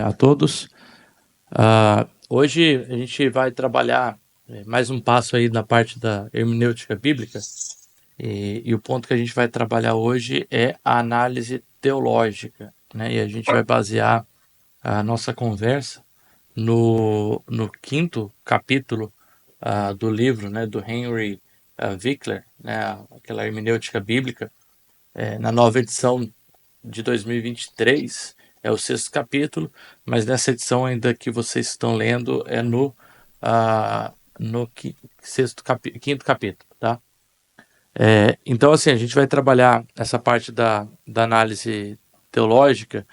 a todos. Hoje a gente vai trabalhar mais um passo aí na parte da hermenêutica bíblica e o ponto que a gente vai trabalhar hoje é a análise teológica, né? E a gente vai basear a nossa conversa no quinto capítulo do livro, né, do Henry Winkler, né, aquela hermenêutica bíblica, na nova edição de 2023, é o sexto capítulo, mas nessa edição ainda que vocês estão lendo é no quinto capítulo, tá? Então, assim, a gente vai trabalhar essa parte da análise teológica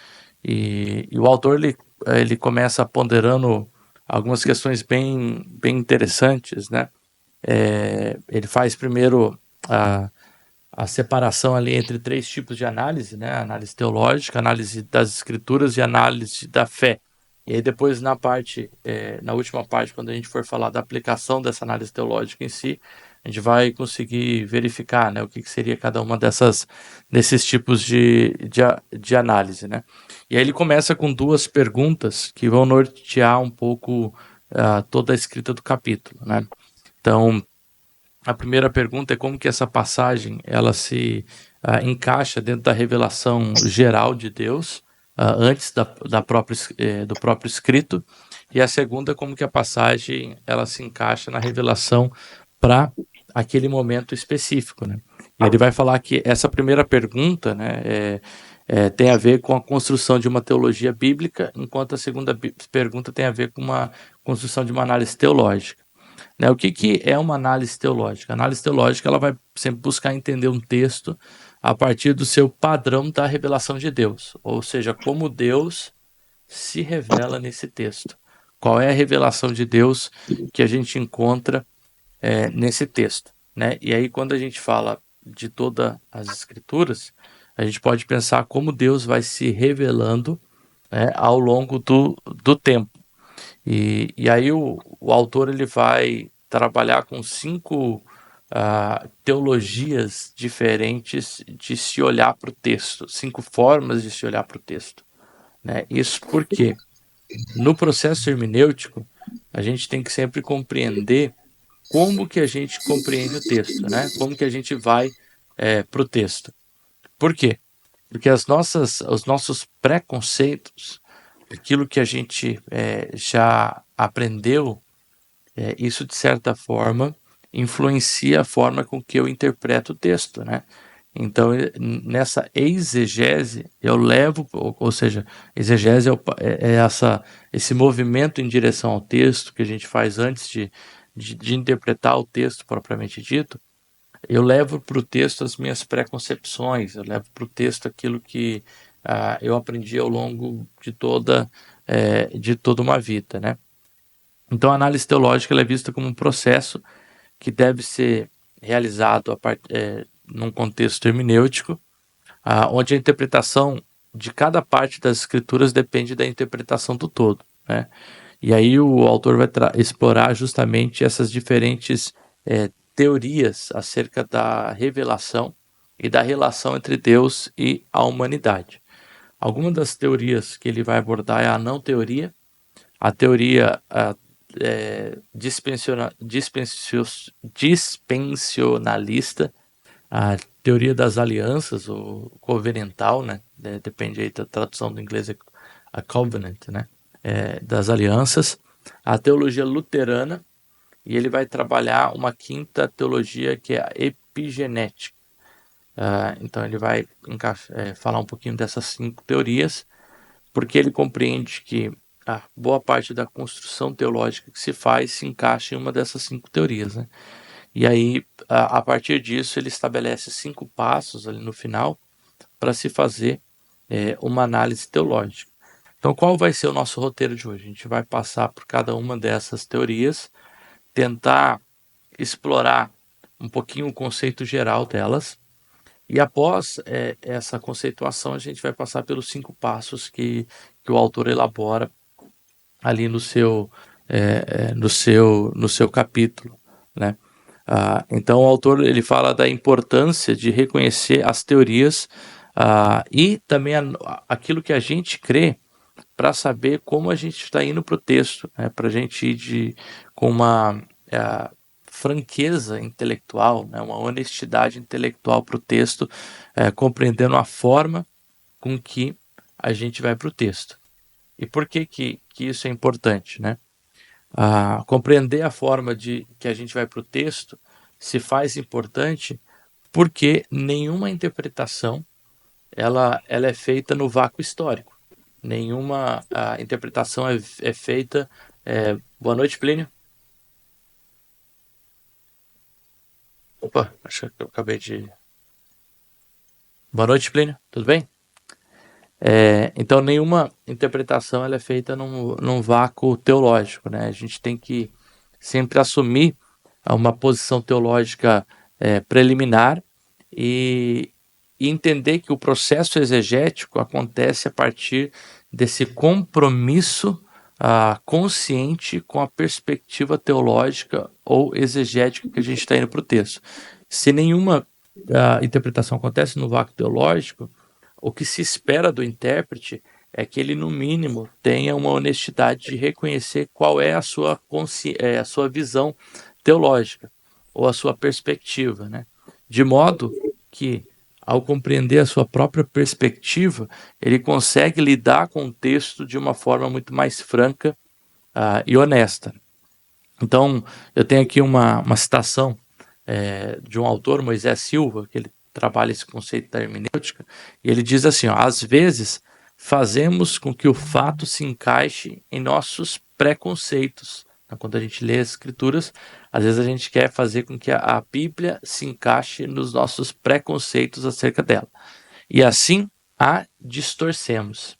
e o autor ele começa ponderando algumas questões bem interessantes, né? Ele faz primeiro a separação ali entre três tipos de análise, né? Análise teológica, análise das escrituras e análise da fé. E aí depois na última parte, quando a gente for falar da aplicação dessa análise teológica em si, a gente vai conseguir verificar, né, o que seria cada uma desses tipos de análise, né? E aí ele começa com duas perguntas que vão nortear um pouco toda a escrita do capítulo, né? Então, a primeira pergunta é como que essa passagem ela se encaixa dentro da revelação geral de Deus antes do próprio escrito, e a segunda como que a passagem ela se encaixa na revelação para aquele momento específico, né? E ele vai falar que essa primeira pergunta, né, tem a ver com a construção de uma teologia bíblica, enquanto a segunda pergunta tem a ver com uma construção de uma análise teológica. Né? O que é uma análise teológica? A análise teológica ela vai sempre buscar entender um texto a partir do seu padrão da revelação de Deus, ou seja, como Deus se revela nesse texto. Qual é a revelação de Deus que a gente encontra nesse texto, né? E aí quando a gente fala de todas as escrituras, a gente pode pensar como Deus vai se revelando, né, ao longo do tempo. E aí o autor ele vai trabalhar com cinco teologias diferentes de se olhar para o texto, cinco formas de se olhar para o texto, né? Isso porque no processo hermenêutico a gente tem que sempre compreender como que a gente compreende o texto, né? Como que a gente vai para o texto. Por quê? Porque os nossos preconceitos, aquilo que a gente já aprendeu, isso de certa forma influencia a forma com que eu interpreto o texto, né? Então, nessa exegese, eu levo, ou seja, exegese esse movimento em direção ao texto que a gente faz antes de interpretar o texto propriamente dito. Eu levo para o texto as minhas preconcepções, eu levo para o texto aquilo que eu aprendi ao longo de toda uma vida, né? Então, a análise teológica ela é vista como um processo que deve ser realizado num contexto hermenêutico, onde a interpretação de cada parte das escrituras depende da interpretação do todo, né? E aí o autor vai explorar justamente essas diferentes teorias acerca da revelação e da relação entre Deus e a humanidade. Algumas das teorias que ele vai abordar é a não teoria, a teoria dispensionalista, a teoria das alianças, ou covenantal, né? Depende aí da tradução do inglês, a covenant, né? Das alianças, a teologia luterana, e ele vai trabalhar uma quinta teologia que é a epigenética. Então ele vai falar um pouquinho dessas cinco teorias, porque ele compreende que a boa parte da construção teológica que se faz se encaixa em uma dessas cinco teorias, né? E aí, a partir disso, ele estabelece 5 passos ali no final para se fazer uma análise teológica. Então, qual vai ser o nosso roteiro de hoje? A gente vai passar por cada uma dessas teorias, tentar explorar um pouquinho o conceito geral delas, e após essa conceituação, a gente vai passar pelos 5 passos que o autor elabora ali no seu capítulo, né? Então o autor ele fala da importância de reconhecer as teorias e também aquilo que a gente crê para saber como a gente está indo para o texto, né? Para a gente ir com uma franqueza intelectual, né? Uma honestidade intelectual para o texto, compreendendo a forma com que a gente vai para o texto. E por que isso é importante, né? Compreender a forma que a gente vai para o texto se faz importante porque nenhuma interpretação ela é feita no vácuo histórico. Nenhuma interpretação é feita. Boa noite, Plínio. Opa, acho que eu acabei de. Boa noite, Plínio. Tudo bem? Então, nenhuma interpretação ela é feita num vácuo teológico, né? A gente tem que sempre assumir uma posição teológica preliminar e entender que o processo exegético acontece a partir desse compromisso consciente com a perspectiva teológica ou exegética que a gente está indo para o texto. Se nenhuma interpretação acontece no vácuo teológico, o que se espera do intérprete é que ele, no mínimo, tenha uma honestidade de reconhecer qual é a sua visão teológica ou a sua perspectiva, né? De modo que, ao compreender a sua própria perspectiva, ele consegue lidar com o texto de uma forma muito mais franca e honesta. Então, eu tenho aqui uma citação de um autor, Moisés Silva, que ele trabalha esse conceito da hermenêutica, e ele diz assim, ó, às vezes fazemos com que o fato se encaixe em nossos preconceitos. Então, quando a gente lê as escrituras, às vezes a gente quer fazer com que a Bíblia se encaixe nos nossos preconceitos acerca dela. E assim a distorcemos,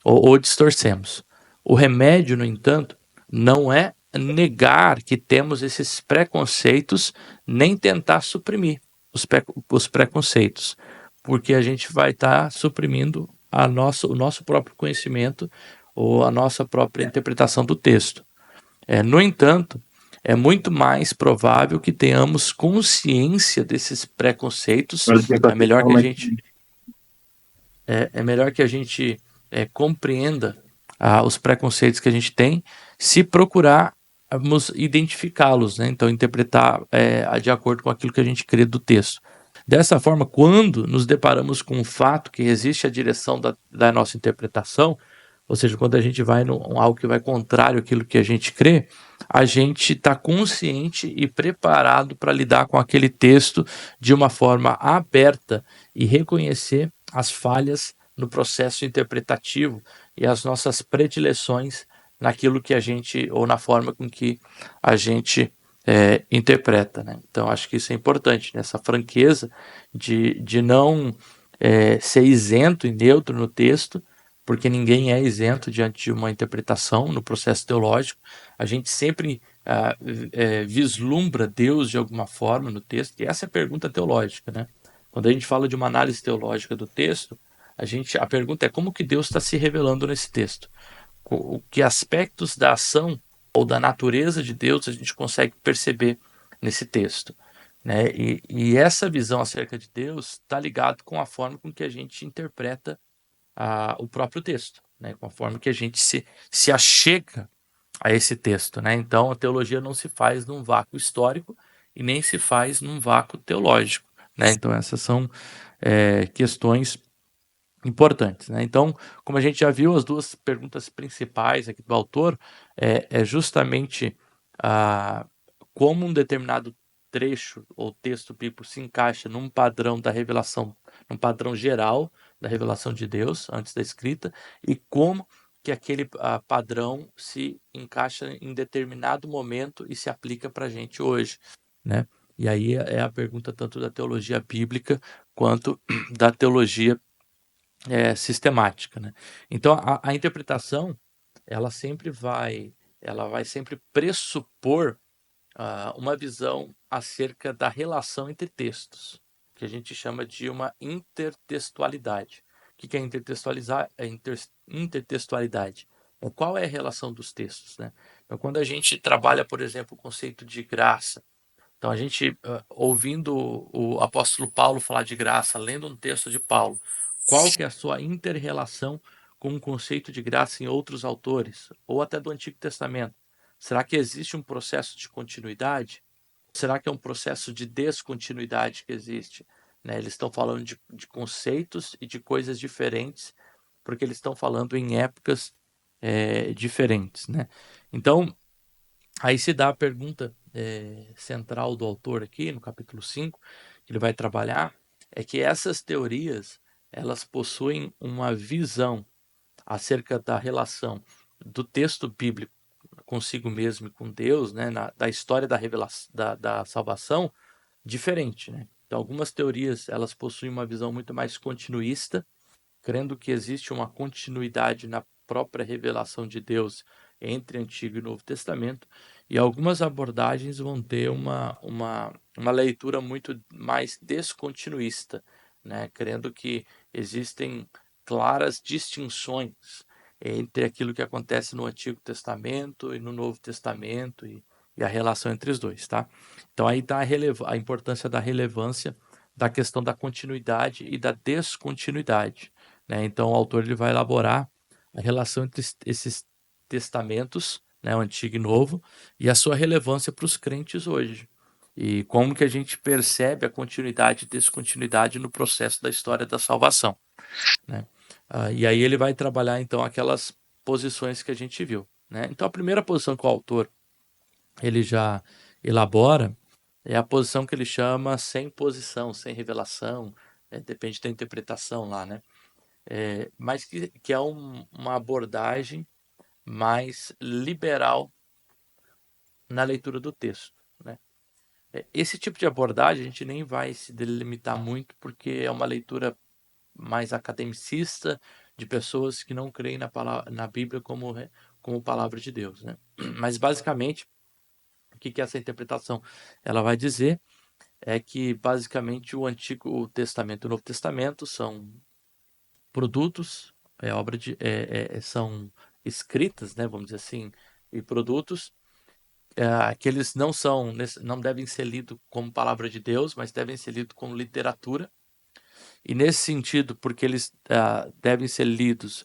ou distorcemos. O remédio, no entanto, não é negar que temos esses preconceitos, nem tentar suprimir os preconceitos, porque a gente vai estar suprimindo o nosso próprio conhecimento ou a nossa própria interpretação do texto. No entanto, é muito mais provável que tenhamos consciência desses preconceitos. É melhor que a gente compreenda os preconceitos que a gente tem, se procurarmos identificá-los, né? Então, interpretar de acordo com aquilo que a gente crê do texto. Dessa forma, quando nos deparamos com um fato que resiste à direção da nossa interpretação, ou seja, quando a gente vai algo que vai contrário àquilo que a gente crê, a gente está consciente e preparado para lidar com aquele texto de uma forma aberta e reconhecer as falhas no processo interpretativo e as nossas predileções naquilo que a gente, ou na forma com que a gente interpreta, né? Então, acho que isso é importante, né? Essa franqueza de não ser isento e neutro no texto, porque ninguém é isento diante de uma interpretação no processo teológico. A gente sempre vislumbra Deus de alguma forma no texto, e essa é a pergunta teológica, né? Quando a gente fala de uma análise teológica do texto, a pergunta é como que Deus está se revelando nesse texto? Que aspectos da ação ou da natureza de Deus a gente consegue perceber nesse texto, né? E essa visão acerca de Deus está ligado com a forma com que a gente interpreta o próprio texto, né? Com a forma que a gente se achega a esse texto, né? Então a teologia não se faz num vácuo histórico e nem se faz num vácuo teológico, né? Então essas são questões importantes, né? Então, como a gente já viu, as duas perguntas principais aqui do autor é justamente como um determinado trecho ou texto bíblico se encaixa num padrão da revelação, num padrão geral da revelação de Deus antes da escrita, e como que aquele padrão se encaixa em determinado momento e se aplica para a gente hoje, né? E aí é a pergunta tanto da teologia bíblica quanto da teologia sistemática, né? Então a interpretação ela vai sempre pressupor uma visão acerca da relação entre textos, que a gente chama de uma intertextualidade. O que é intertextualizar? Intertextualidade. Qual é a relação dos textos, né? Então, quando a gente trabalha, por exemplo, o conceito de graça, então a gente, ouvindo o apóstolo Paulo falar de graça, lendo um texto de Paulo, qual que é a sua inter-relação com um conceito de graça em outros autores, ou até do Antigo Testamento? Será que existe um processo de continuidade? Será que é um processo de descontinuidade que existe? Né? Eles estão falando de conceitos e de coisas diferentes, porque eles estão falando em épocas diferentes. Né? Então, aí se dá a pergunta central do autor aqui, no capítulo 5, que ele vai trabalhar, é que essas teorias, elas possuem uma visão acerca da relação do texto bíblico consigo mesmo e com Deus, né, da história da revelação, da salvação, diferente. Né? Então, algumas teorias, elas possuem uma visão muito mais continuista, crendo que existe uma continuidade na própria revelação de Deus entre Antigo e Novo Testamento, e algumas abordagens vão ter uma leitura muito mais descontinuista, né? Crendo que existem claras distinções entre aquilo que acontece no Antigo Testamento e no Novo Testamento e a relação entre os dois, tá? Então aí está a importância da relevância da questão da continuidade e da descontinuidade. Né? Então, o autor ele vai elaborar a relação entre esses testamentos, né, o Antigo e Novo, e a sua relevância para os crentes hoje. E como que a gente percebe a continuidade e descontinuidade no processo da história da salvação. Né? E aí ele vai trabalhar, então, aquelas posições que a gente viu. Né? Então, a primeira posição que o autor ele já elabora é a posição que ele chama sem posição, sem revelação, depende da interpretação lá, né? Mas que é uma abordagem mais liberal na leitura do texto. Né? Esse tipo de abordagem a gente nem vai se delimitar muito, porque é uma leitura mais academicista de pessoas que não creem na Bíblia como palavra de Deus. Né? Mas, basicamente, o que essa interpretação ela vai dizer é que, basicamente, o Antigo Testamento e o Novo Testamento são produtos, são escritas, né, vamos dizer assim, e produtos que eles não devem ser lidos como palavra de Deus, mas devem ser lidos como literatura. E nesse sentido, porque eles devem ser lidos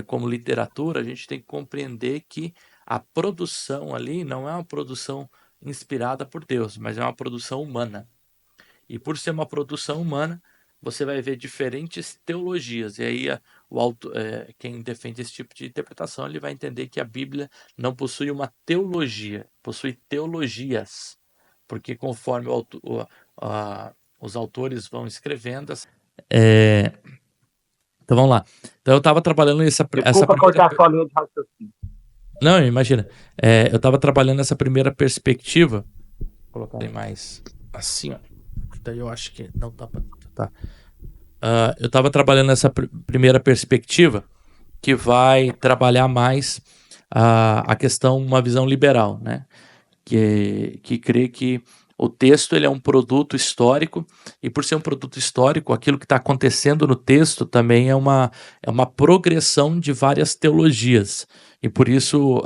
como literatura, a gente tem que compreender que a produção ali não é uma produção inspirada por Deus, mas é uma produção humana. E por ser uma produção humana, você vai ver diferentes teologias. E aí quem defende esse tipo de interpretação, ele vai entender que a Bíblia não possui uma teologia, possui teologias. Porque conforme os autores vão escrevendo. Então vamos lá. Então eu estava trabalhando Desculpa cortar a sua linha de raciocínio. Não, imagina. Eu estava trabalhando essa primeira perspectiva. Vou colocar mais assim, ó. Daí eu acho que não dá para. Tá. Eu estava trabalhando nessa primeira perspectiva, que vai trabalhar mais a questão, uma visão liberal, né? Que crê que o texto ele é um produto histórico, e por ser um produto histórico, aquilo que está acontecendo no texto também é uma progressão de várias teologias. E por isso,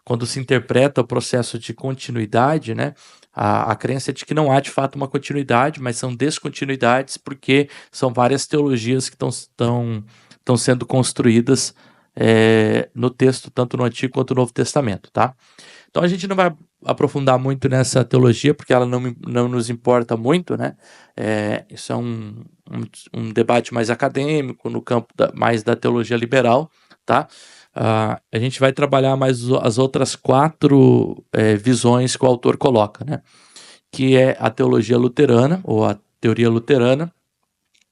quando se interpreta o processo de continuidade, né, a crença é de que não há de fato uma continuidade, mas são descontinuidades, porque são várias teologias que estão sendo construídas no texto, tanto no Antigo quanto no Novo Testamento. Tá? Então a gente não vai aprofundar muito nessa teologia, porque ela não nos importa muito, né? Isso é um debate mais acadêmico, no campo mais da teologia liberal, tá? A gente vai trabalhar mais as outras 4 visões que o autor coloca, né? Que é a teologia luterana, ou a teoria luterana,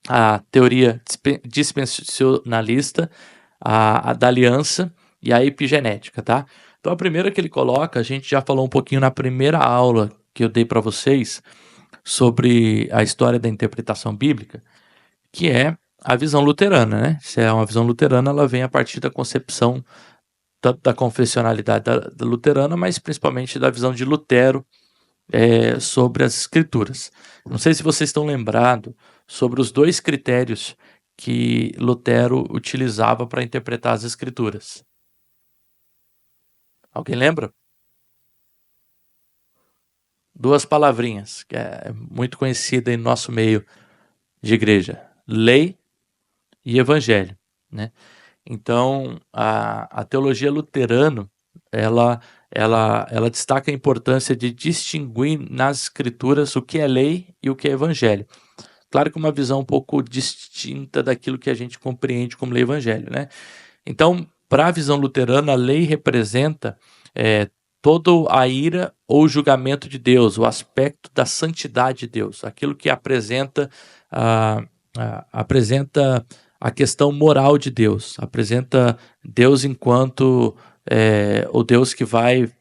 a teoria dispensacionalista, a da aliança e a epigenética, tá? Então a primeira que ele coloca, a gente já falou um pouquinho na primeira aula que eu dei para vocês sobre a história da interpretação bíblica, que é a visão luterana, né? Se é uma visão luterana, ela vem a partir da concepção tanto da confessionalidade da luterana, mas principalmente da visão de Lutero sobre as escrituras. Não sei se vocês estão lembrados sobre os 2 critérios que Lutero utilizava para interpretar as escrituras. Alguém lembra? 2 palavrinhas, que é muito conhecida em nosso meio de igreja: lei e evangelho. Né? Então, a teologia luterana, ela destaca a importância de distinguir nas escrituras o que é lei e o que é evangelho. Claro que uma visão um pouco distinta daquilo que a gente compreende como lei e evangelho, né? Então, para a visão luterana, a lei representa toda a ira ou julgamento de Deus, o aspecto da santidade de Deus, aquilo que apresenta a questão moral de Deus, apresenta Deus enquanto o Deus que vai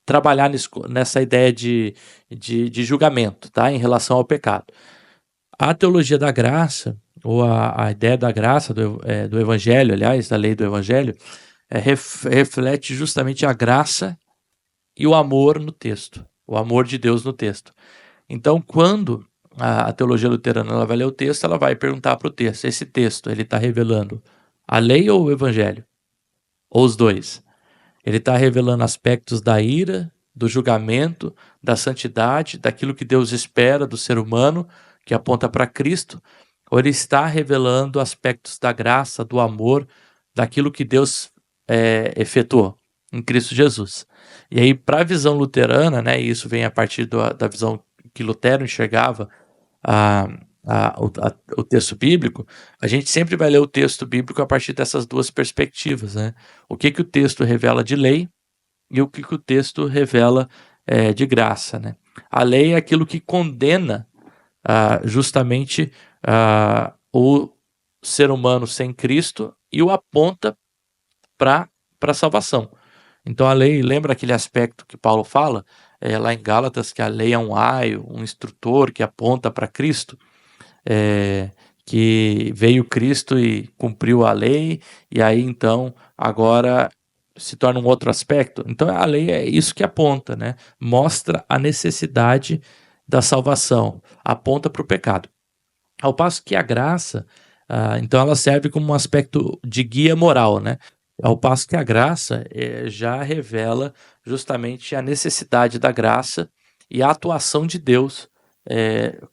trabalhar nessa ideia de julgamento, tá? Em relação ao pecado. A teologia da graça, ou a ideia da graça, do evangelho, aliás, da lei do evangelho, reflete justamente a graça e o amor no texto, o amor de Deus no texto. Então, quando a teologia luterana ela vai ler o texto, ela vai perguntar para o texto, esse texto, ele está revelando a lei ou o evangelho? Ou os dois? Ele está revelando aspectos da ira, do julgamento, da santidade, daquilo que Deus espera do ser humano, que aponta para Cristo, ou ele está revelando aspectos da graça, do amor, daquilo que Deus efetuou em Cristo Jesus. E aí, para a visão luterana, né, e isso vem a partir da visão que Lutero enxergava o texto bíblico, a gente sempre vai ler o texto bíblico a partir dessas duas perspectivas, né? O que o texto revela de lei e o que o texto revela de graça, né? A lei é aquilo que condena justamente o ser humano sem Cristo e o aponta para a salvação. Então a lei, lembra aquele aspecto que Paulo fala lá em Gálatas, que a lei é um aio, um instrutor que aponta para Cristo, que veio Cristo e cumpriu a lei, e aí então agora se torna um outro aspecto. Então a lei é isso que aponta, né? Mostra a necessidade da salvação, aponta para o pecado. Ao passo que a graça, então ela serve como um aspecto de guia moral, né? Ao passo que a graça já revela justamente a necessidade da graça e a atuação de Deus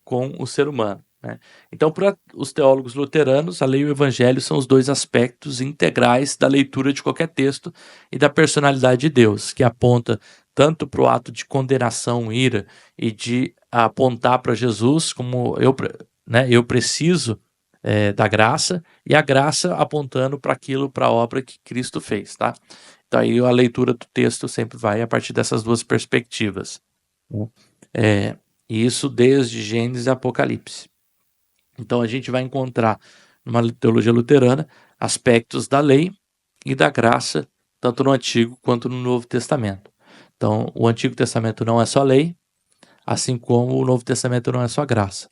com o ser humano, né? Então, para os teólogos luteranos, a lei e o evangelho são os dois aspectos integrais da leitura de qualquer texto e da personalidade de Deus, que aponta tanto para o ato de condenação, ira, e de apontar para Jesus como eu preciso da graça, e a graça apontando para aquilo, para a obra que Cristo fez, tá? Então aí a leitura do texto sempre vai a partir dessas duas perspectivas. E isso desde Gênesis e Apocalipse. Então a gente vai encontrar numa teologia luterana aspectos da lei e da graça, tanto no Antigo quanto no Novo Testamento. Então o Antigo Testamento não é só lei, assim como o Novo Testamento não é só graça.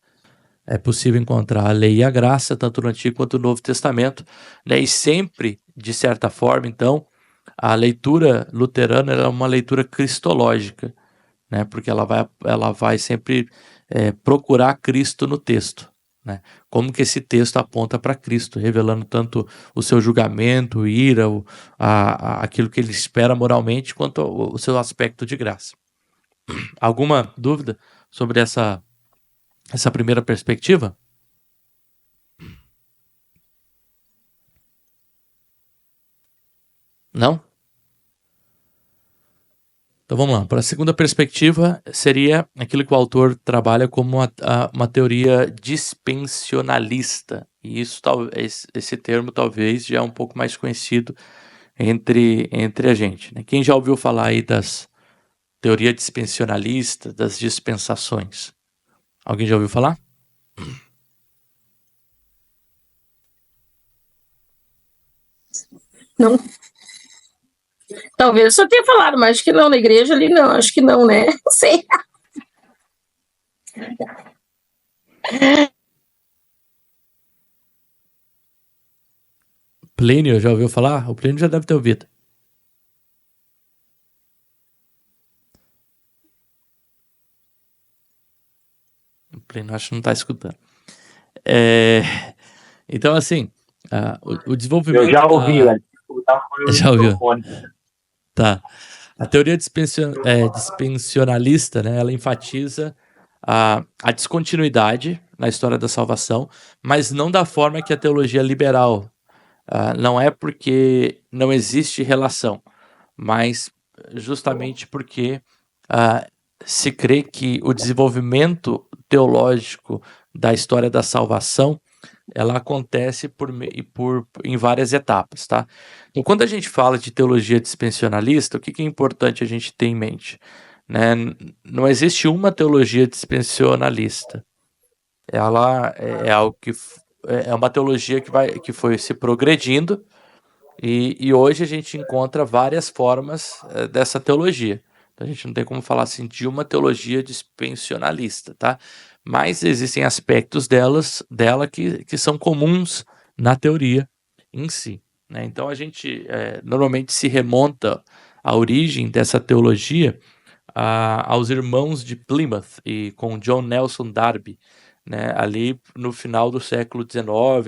É possível encontrar a lei e a graça, tanto no Antigo quanto no Novo Testamento, né? E sempre, de certa forma, então, a leitura luterana é uma leitura cristológica, né? Porque ela vai sempre procurar Cristo no texto, né? Como que esse texto aponta para Cristo, revelando tanto o seu julgamento, ira, aquilo que ele espera moralmente, quanto o seu aspecto de graça. Alguma dúvida sobre essa primeira perspectiva? Não? Então vamos lá. Para a segunda perspectiva, seria aquilo que o autor trabalha como uma teoria dispensionalista. E esse termo talvez já é um pouco mais conhecido entre a gente, né? Quem já ouviu falar aí das teoria dispensionalista, das dispensações? Alguém já ouviu falar? Não. Talvez eu tenha falado, mas acho que não, na igreja ali não, acho que não, né? Não sei. Plínio, já ouviu falar? O Plínio já deve ter ouvido. O Plínio acho que não está escutando. Então, assim, o desenvolvimento... Eu já ouvi, já ouviu? Tá. A teoria dispensionalista, né, ela enfatiza a descontinuidade na história da salvação, mas não da forma que a teologia liberal não é porque não existe relação, mas justamente porque se crê que o desenvolvimento teológico da história da salvação ela acontece em várias etapas, tá? Então, quando a gente fala de teologia dispensionalista, o que é importante a gente ter em mente? Né? Não existe uma teologia dispensionalista. Ela é algo que é uma teologia que foi se progredindo e hoje a gente encontra várias formas dessa teologia. Então a gente não tem como falar assim de uma teologia dispensionalista, tá? Mas existem aspectos dela que são comuns na teoria em si, né? Então a gente normalmente se remonta à origem dessa teologia aos irmãos de Plymouth e com John Nelson Darby, né? Ali no final do século XIX,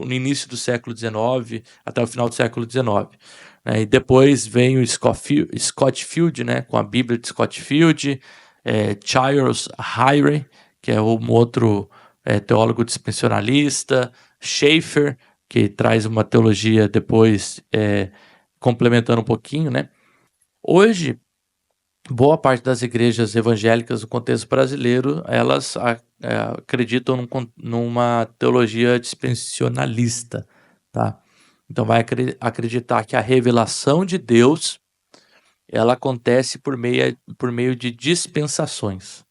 no início do século XIX até o final do século XIX. E depois vem o Scott Field, né, com a Bíblia de Scott Field, Charles Hyre, que é um outro teólogo dispensionalista, Schaeffer, que traz uma teologia depois complementando um pouquinho, né? Hoje, boa parte das igrejas evangélicas do contexto brasileiro, elas acreditam numa teologia dispensionalista, tá? Então vai acreditar que a revelação de Deus ela acontece por meio de dispensações,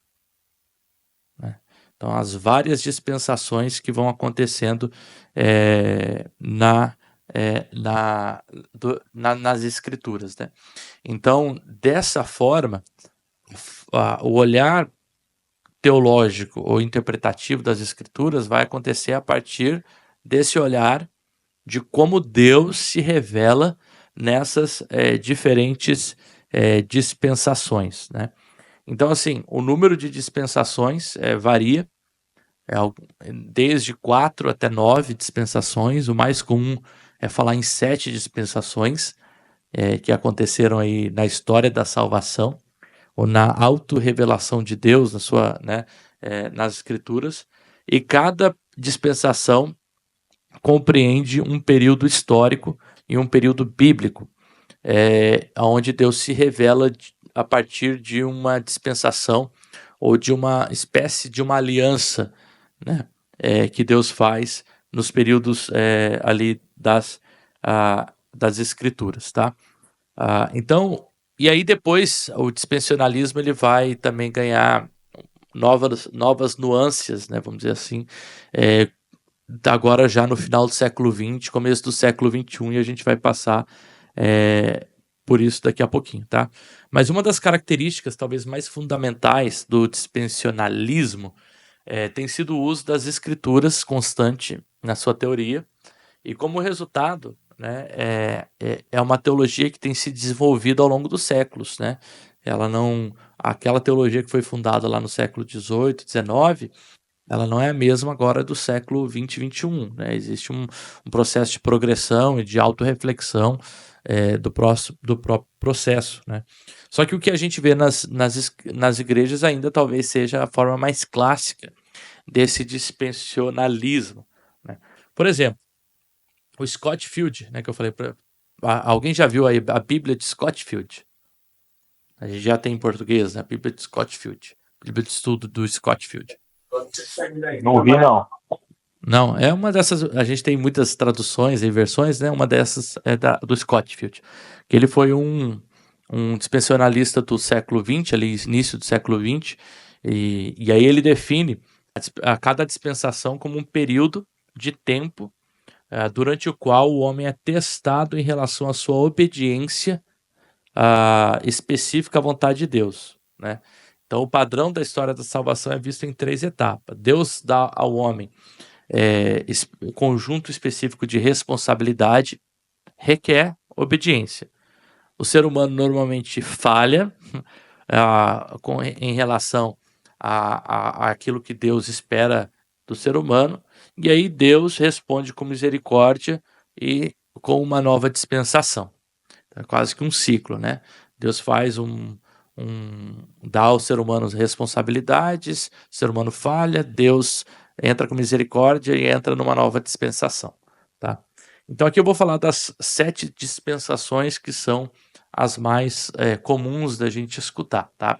né? Então as várias dispensações que vão acontecendo nas escrituras, né? Então, dessa forma, o olhar teológico ou interpretativo das escrituras vai acontecer a partir desse olhar de como Deus se revela nessas diferentes dispensações, né? Então, assim, o número de dispensações varia, desde 4 até 9 dispensações. O mais comum é falar em 7 dispensações que aconteceram aí na história da salvação, ou na autorrevelação de Deus nas escrituras, e cada dispensação compreende um período histórico e um período bíblico, onde Deus se revela a partir de uma dispensação ou de uma espécie de uma aliança, né, que Deus faz nos períodos ali das escrituras, tá? Então, e aí depois o dispensionalismo ele vai também ganhar novas nuances, né, vamos dizer assim, agora já no final do século XX, começo do século XXI, e a gente vai passar por isso daqui a pouquinho, tá? Mas uma das características talvez mais fundamentais do dispensionalismo tem sido o uso das escrituras constante na sua teoria, e como resultado, né, é uma teologia que tem se desenvolvido ao longo dos séculos, né? Aquela teologia que foi fundada lá no século XVIII, XIX, ela não é a mesma agora do século XX e XXI, né? Existe um processo de progressão e de autorreflexão do próprio processo, né? Só que o que a gente vê nas igrejas ainda talvez seja a forma mais clássica desse dispensionalismo, né? Por exemplo, o Scott Field, né, que eu falei alguém já viu aí a Bíblia de Scott Field? A gente já tem em português, né? A Bíblia de Scott Field, Bíblia de estudo do Scott Field. Não vi, não. Não, é uma dessas. A gente tem muitas traduções e versões, né? Uma dessas é do Scott Field, que ele foi um dispensionalista do século XX, ali início do século XX, e aí ele define a cada dispensação como um período de tempo durante o qual o homem é testado em relação à sua obediência específica à vontade de Deus, né? Então, o padrão da história da salvação é visto em 3 etapas. Deus dá ao homem um conjunto específico de responsabilidade, requer obediência. O ser humano normalmente falha em relação àquilo que Deus espera do ser humano, e aí Deus responde com misericórdia e com uma nova dispensação. É quase que um ciclo, né? Deus faz dá ao ser humano responsabilidades, o ser humano falha, Deus entra com misericórdia e entra numa nova dispensação, tá? Então aqui eu vou falar das 7 dispensações que são as mais comuns da gente escutar, tá?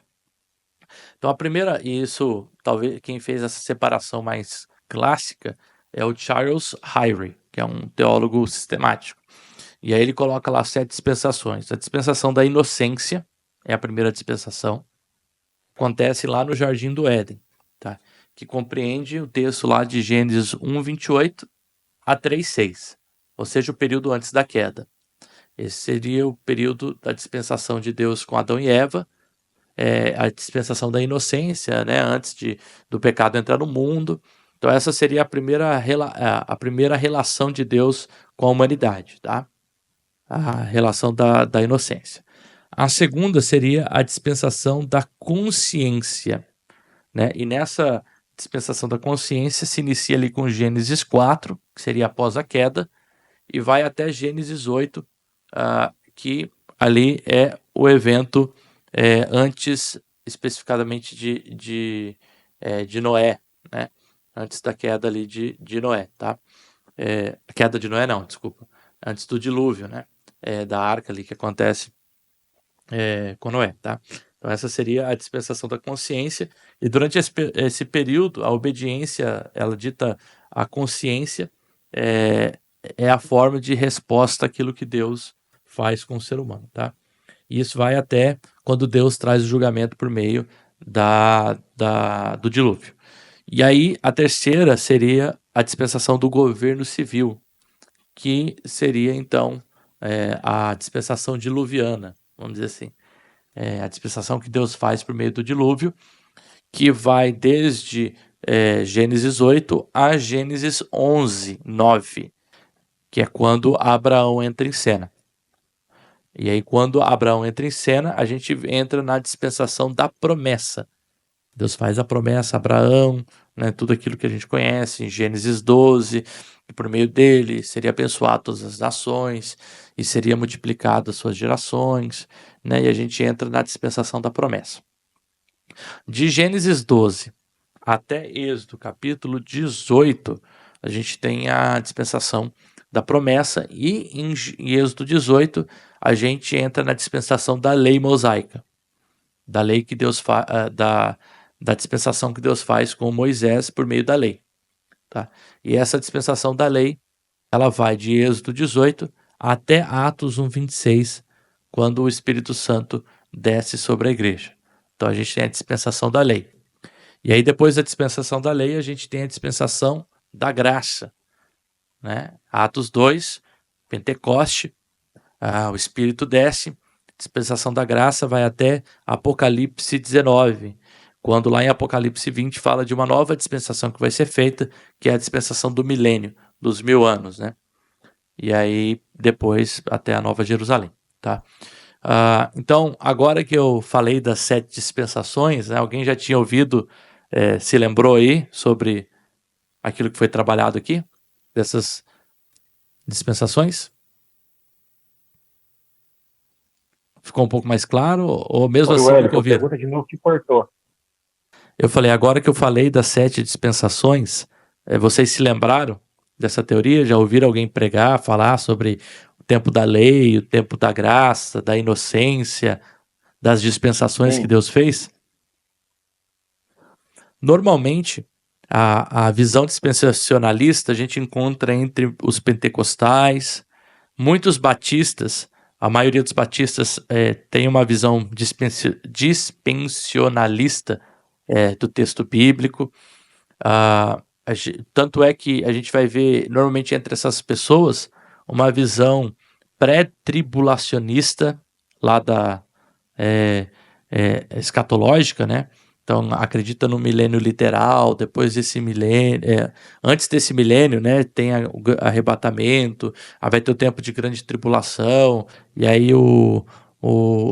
Então a primeira, e isso talvez quem fez essa separação mais clássica é o Charles Hyrie, que é um teólogo sistemático. E aí ele coloca lá 7 dispensações. A dispensação da inocência é a primeira dispensação. Acontece lá no Jardim do Éden, tá? Que compreende o texto lá de Gênesis 1:28 a 3:6, ou seja, o período antes da queda. Esse seria o período da dispensação de Deus com Adão e Eva, a dispensação da inocência, né, antes do pecado entrar no mundo. Então essa seria a primeira relação de Deus com a humanidade, tá? A relação da inocência. A segunda seria a dispensação da consciência, né? E nessa dispensação da consciência se inicia ali com Gênesis 4, que seria após a queda, e vai até Gênesis 8, que ali é o evento antes especificadamente de Noé, né? Antes da queda ali de Noé, tá? A queda de Noé não, desculpa. Antes do dilúvio, né? Da arca ali que acontece com Noé, tá? Então essa seria a dispensação da consciência, e durante esse período a obediência, ela dita a consciência, é a forma de resposta àquilo que Deus faz com o ser humano, tá? E isso vai até quando Deus traz o julgamento por meio do dilúvio. E aí a terceira seria a dispensação do governo civil, que seria então a dispensação diluviana, vamos dizer assim. A dispensação que Deus faz por meio do dilúvio, que vai desde Gênesis 8 a Gênesis 11, 9, que é quando Abraão entra em cena. E aí quando Abraão entra em cena, a gente entra na dispensação da promessa. Deus faz a promessa a Abraão, né, tudo aquilo que a gente conhece em Gênesis 12, que por meio dele seria abençoado todas as nações e seria multiplicado as suas gerações, né, e a gente entra na dispensação da promessa. De Gênesis 12 até Êxodo capítulo 18, a gente tem a dispensação da promessa, e em Êxodo 18 a gente entra na dispensação da lei mosaica, da lei que Deus da dispensação que Deus faz com Moisés por meio da lei, tá? E essa dispensação da lei, ela vai de Êxodo 18 até Atos 1:26, quando o Espírito Santo desce sobre a igreja. Então a gente tem a dispensação da lei. E aí depois da dispensação da lei, a gente tem a dispensação da graça, né? Atos 2, Pentecoste, o Espírito desce, dispensação da graça vai até Apocalipse 19, quando lá em Apocalipse 20 fala de uma nova dispensação que vai ser feita, que é a dispensação do milênio, dos 1000 anos, né? E aí depois até a Nova Jerusalém, tá? Então, agora que eu falei das 7 dispensações, né, alguém já tinha ouvido, se lembrou aí sobre aquilo que foi trabalhado aqui, dessas dispensações? Ficou um pouco mais claro? Ou mesmo assim Wellington, que ouviram? pergunta de novo que cortou. Eu falei, agora que eu falei das 7 dispensações, vocês se lembraram dessa teoria? Já ouviram alguém pregar, falar sobre o tempo da lei, o tempo da graça, da inocência, das dispensações que Deus fez? Normalmente, a visão dispensacionalista a gente encontra entre os pentecostais, muitos batistas. A maioria dos batistas tem uma visão dispensacionalista do texto bíblico. Tanto é que a gente vai ver, normalmente entre essas pessoas, uma visão pré-tribulacionista, lá da escatológica, né? Então, acredita no milênio literal, depois desse milênio, antes desse milênio, né, tem o arrebatamento, vai ter o tempo de grande tribulação, e aí o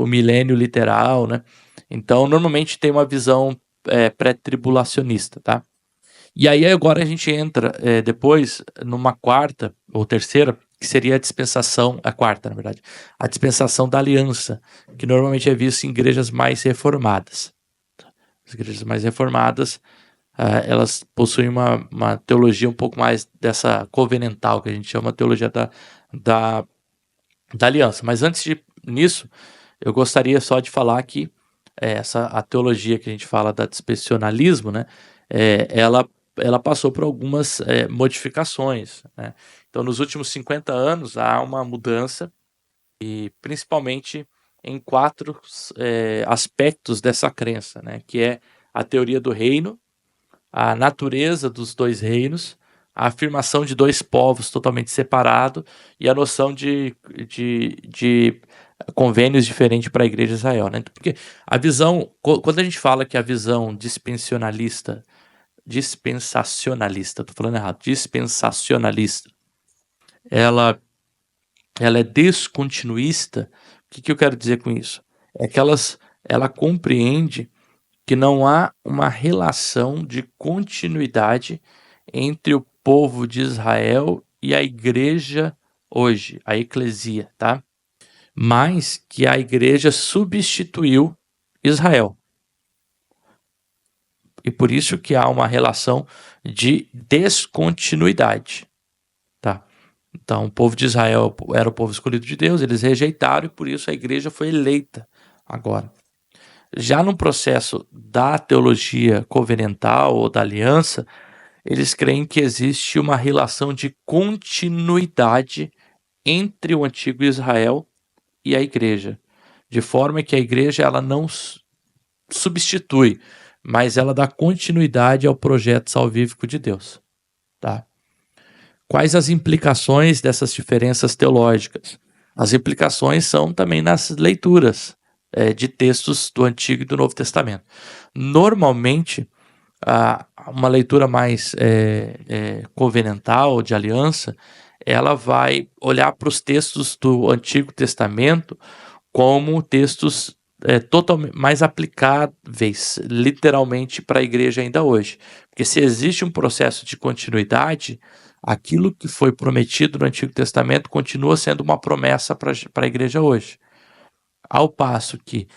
milênio literal, né? Então, normalmente tem uma visão pré-tribulacionista, tá? E aí agora a gente entra depois numa quarta ou terceira, que seria a dispensação, a quarta, na verdade, a dispensação da aliança, que normalmente é vista em igrejas mais reformadas. As igrejas mais reformadas elas possuem uma teologia um pouco mais dessa covenantal, que a gente chama de teologia da aliança. Mas antes nisso, eu gostaria só de falar que a teologia que a gente fala da dispensacionalismo, né, ela passou por algumas modificações, né? Então, nos últimos 50 anos, há uma mudança, e principalmente em 4 aspectos dessa crença, né, que é a teoria do reino, a natureza dos 2 reinos, a afirmação de 2 povos totalmente separados e a noção de convênios diferentes para a igreja de Israel, né? Porque a visão, quando a gente fala que a visão dispensacionalista, estou falando errado, dispensacionalista, ela é descontinuista, o que eu quero dizer com isso? É que ela compreende que não há uma relação de continuidade entre o povo de Israel e a igreja hoje, a eclesia, tá? Mas que a igreja substituiu Israel. E por isso que há uma relação de descontinuidade, tá? Então, o povo de Israel era o povo escolhido de Deus, eles rejeitaram e por isso a igreja foi eleita agora. Já no processo da teologia covenantal ou da aliança, eles creem que existe uma relação de continuidade entre o antigo Israel e a igreja, de forma que a igreja ela não substitui, mas ela dá continuidade ao projeto salvífico de Deus, tá? Quais as implicações dessas diferenças teológicas? As implicações são também nas leituras de textos do Antigo e do Novo Testamento. Normalmente, uma leitura mais covenantal, de aliança, ela vai olhar para os textos do Antigo Testamento como textos totalmente mais aplicáveis, literalmente, para a igreja ainda hoje. Porque se existe um processo de continuidade, aquilo que foi prometido no Antigo Testamento continua sendo uma promessa para a igreja hoje. Ao passo que,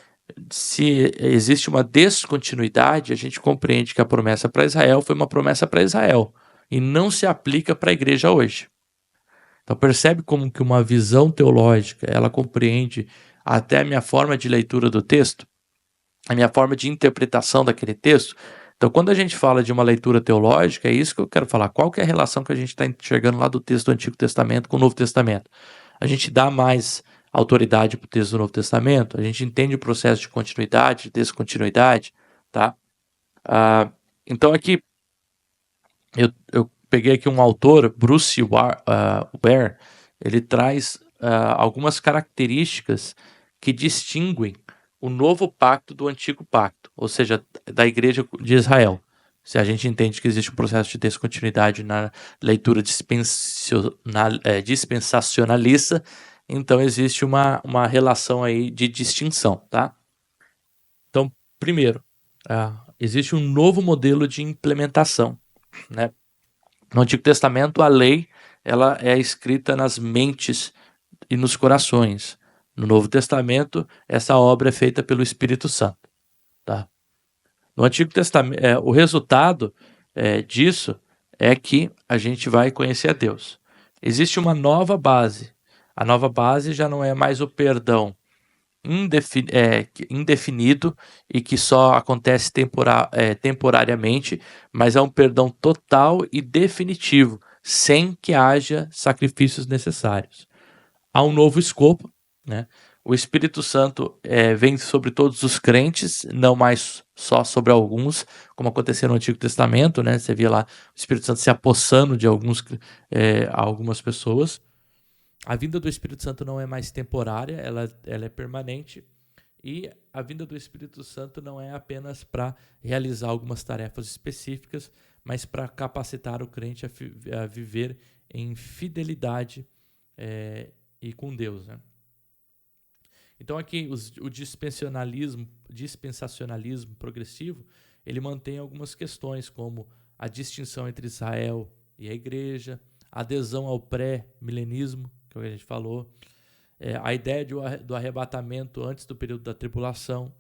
se existe uma descontinuidade, a gente compreende que a promessa para Israel foi uma promessa para Israel e não se aplica para a igreja hoje. Então percebe como que uma visão teológica, ela compreende até a minha forma de leitura do texto, a minha forma de interpretação daquele texto. Então quando a gente fala de uma leitura teológica, é isso que eu quero falar. Qual que é a relação que a gente está enxergando lá do texto do Antigo Testamento com o Novo Testamento? A gente dá mais autoridade para o texto do Novo Testamento, a gente entende o processo de continuidade, de descontinuidade, tá? Então aqui eu peguei aqui um autor, Bruce Ware, ele traz algumas características que distinguem o novo pacto do antigo pacto, ou seja, da igreja de Israel. Se a gente entende que existe um processo de descontinuidade na leitura dispensacionalista, então existe uma relação aí de distinção, tá? Então, primeiro, existe um novo modelo de implementação, né? No Antigo Testamento, a lei ela é escrita nas mentes e nos corações. No Novo Testamento, essa obra é feita pelo Espírito Santo, tá? No Antigo Testamento, o resultado disso é que a gente vai conhecer a Deus. Existe uma nova base. A nova base já não é mais o perdão indefinido e que só acontece temporariamente, mas é um perdão total e definitivo, sem que haja sacrifícios necessários. Há um novo escopo, né? O Espírito Santo vem sobre todos os crentes, não mais só sobre alguns, como aconteceu no Antigo Testamento, né? Você via lá o Espírito Santo se apossando de algumas pessoas. A vinda do Espírito Santo não é mais temporária, ela é permanente. E a vinda do Espírito Santo não é apenas para realizar algumas tarefas específicas, mas para capacitar o crente a viver em fidelidade e com Deus, né? Então aqui o dispensacionalismo progressivo, ele mantém algumas questões como a distinção entre Israel e a igreja, a adesão ao pré-milenismo, que a gente falou, a ideia do arrebatamento antes do período da tribulação,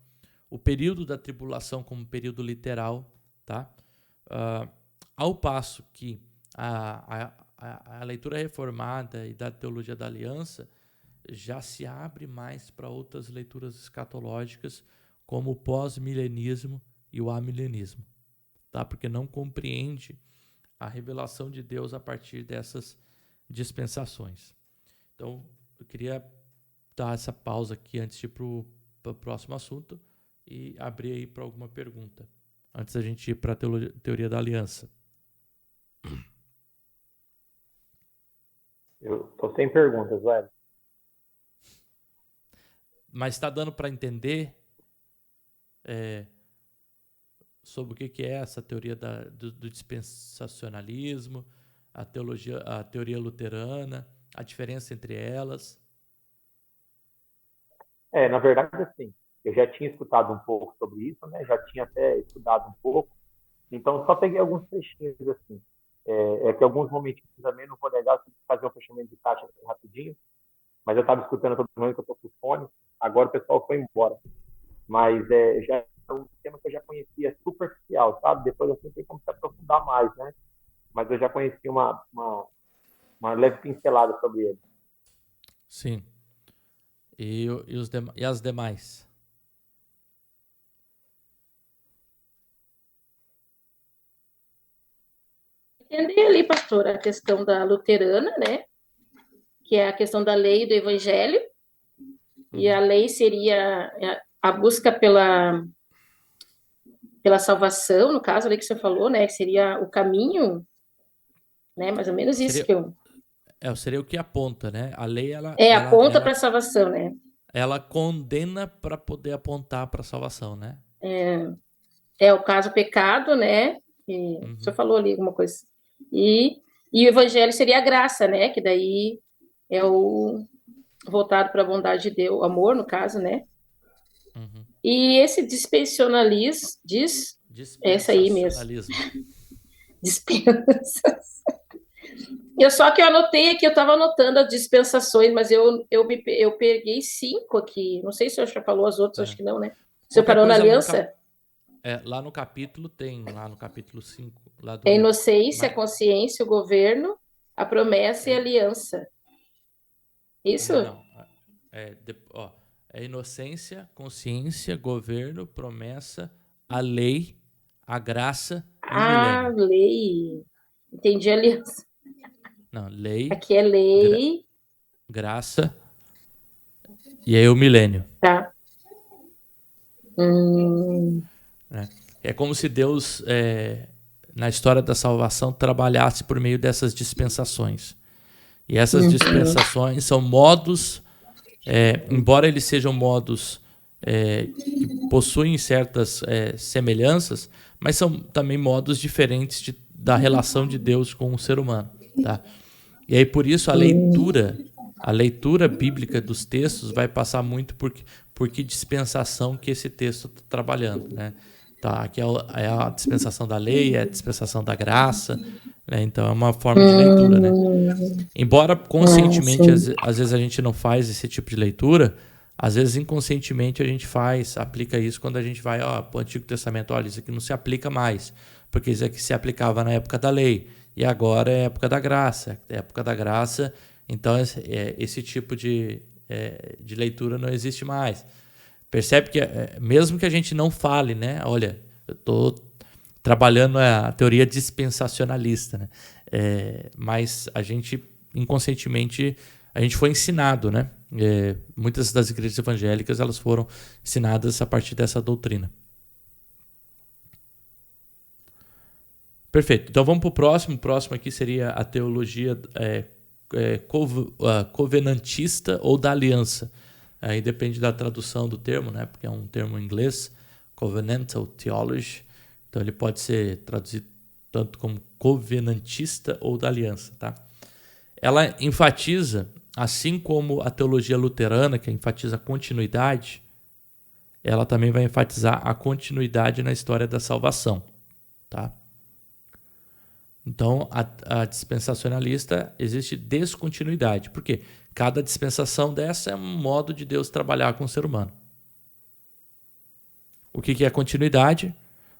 o período da tribulação como período literal, tá? Ao passo que a leitura reformada e da teologia da aliança já se abre mais para outras leituras escatológicas, como o pós-milenismo e o amilenismo, tá? Porque não compreende a revelação de Deus a partir dessas dispensações. Então, eu queria dar essa pausa aqui antes de ir para o próximo assunto e abrir aí para alguma pergunta, antes da gente ir para a teoria da aliança. Eu tô sem perguntas, velho. Mas está dando para entender sobre o que é essa teoria do dispensacionalismo, a teoria luterana, a diferença entre elas? Na verdade, assim, eu já tinha escutado um pouco sobre isso, né? Já tinha até estudado um pouco. Então, só peguei alguns trechinhos, assim. Que alguns momentinhos também, não vou negar, que fazer um fechamento de caixa aqui rapidinho, mas eu estava escutando todo mundo que eu tô com fone, agora o pessoal foi embora. Mas já é um tema que eu já conhecia superficial, sabe? Depois assim tem como se aprofundar mais, né? Mas eu já conheci uma leve pincelada sobre ele. Sim. E as demais? Entender ali, pastor, a questão da luterana, né? Que é a questão da lei e do evangelho. E a lei seria a busca pela salvação, no caso ali que você falou, né? Que seria o caminho, né? Mais ou menos isso que eu... Seria o que aponta, né? A lei, aponta para a salvação, né? Ela condena para poder apontar para a salvação, né? É o caso pecado, né? Que o senhor falou ali alguma coisa. E o evangelho seria a graça, né? Que daí é o voltado para a bondade de Deus, o amor, no caso, né? E esse dispensacionalismo, essa aí mesmo. Dispensa. Só que eu anotei aqui, eu estava anotando as dispensações, mas eu peguei 5 aqui. Não sei se o senhor já falou as outras, acho que não, né? Você parou na aliança? Lá no capítulo tem, lá no capítulo 5. A inocência, a consciência, o governo, a promessa e a aliança. Isso? Não. É inocência, consciência, governo, promessa, a lei, a graça e o milênio. Lei. Entendi a aliança. Não, lei. Aqui é lei. Graça. E aí o milênio. Tá. É como se Deus, na história da salvação, trabalhasse por meio dessas dispensações. E essas dispensações são modos, embora eles sejam modos que possuem certas semelhanças, mas são também modos diferentes da relação de Deus com o ser humano. Tá? E aí, por isso, a leitura bíblica dos textos vai passar muito por que dispensação que esse texto está trabalhando, né? Tá, aqui é a dispensação da lei, é a dispensação da graça, né? Então é uma forma de leitura, né? Embora conscientemente, às vezes a gente não faz esse tipo de leitura, às vezes inconscientemente a gente aplica isso quando a gente vai para o Antigo Testamento, olha, isso aqui não se aplica mais, porque isso aqui se aplicava na época da lei, e agora é a época da graça, então esse tipo de leitura não existe mais. Percebe que mesmo que a gente não fale, né? Olha, eu estou trabalhando a teoria dispensacionalista, né? Mas a gente, inconscientemente, a gente foi ensinado, né? Muitas das igrejas evangélicas elas foram ensinadas a partir dessa doutrina. Perfeito. Então vamos para o próximo. O próximo aqui seria a teologia covenantista ou da aliança. Aí depende da tradução do termo, né? Porque é um termo em inglês, covenantal theology. Então ele pode ser traduzido tanto como covenantista ou da aliança, tá? Ela enfatiza, assim como a teologia luterana, que enfatiza a continuidade, ela também vai enfatizar a continuidade na história da salvação, tá? Então, a dispensacionalista existe descontinuidade. Por quê? Cada dispensação dessa é um modo de Deus trabalhar com o ser humano. O que é continuidade?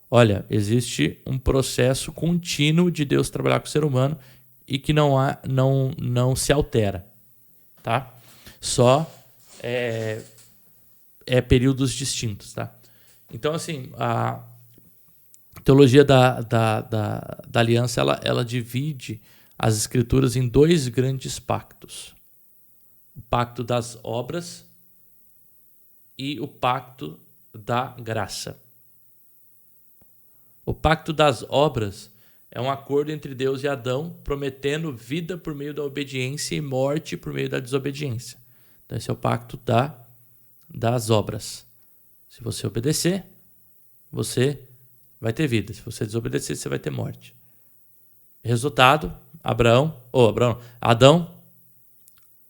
olha, existe um processo contínuo de Deus trabalhar com o ser humano e que não se altera, tá? Só períodos distintos, tá? Então, assim, a teologia da aliança, ela divide as escrituras em dois grandes pactos. O pacto das obras e o pacto da graça. O pacto das obras é um acordo entre Deus e Adão, prometendo vida por meio da obediência e morte por meio da desobediência. Então, esse é o pacto das obras. Se você obedecer, você vai ter vida. Se você desobedecer, você vai ter morte. Resultado, Adão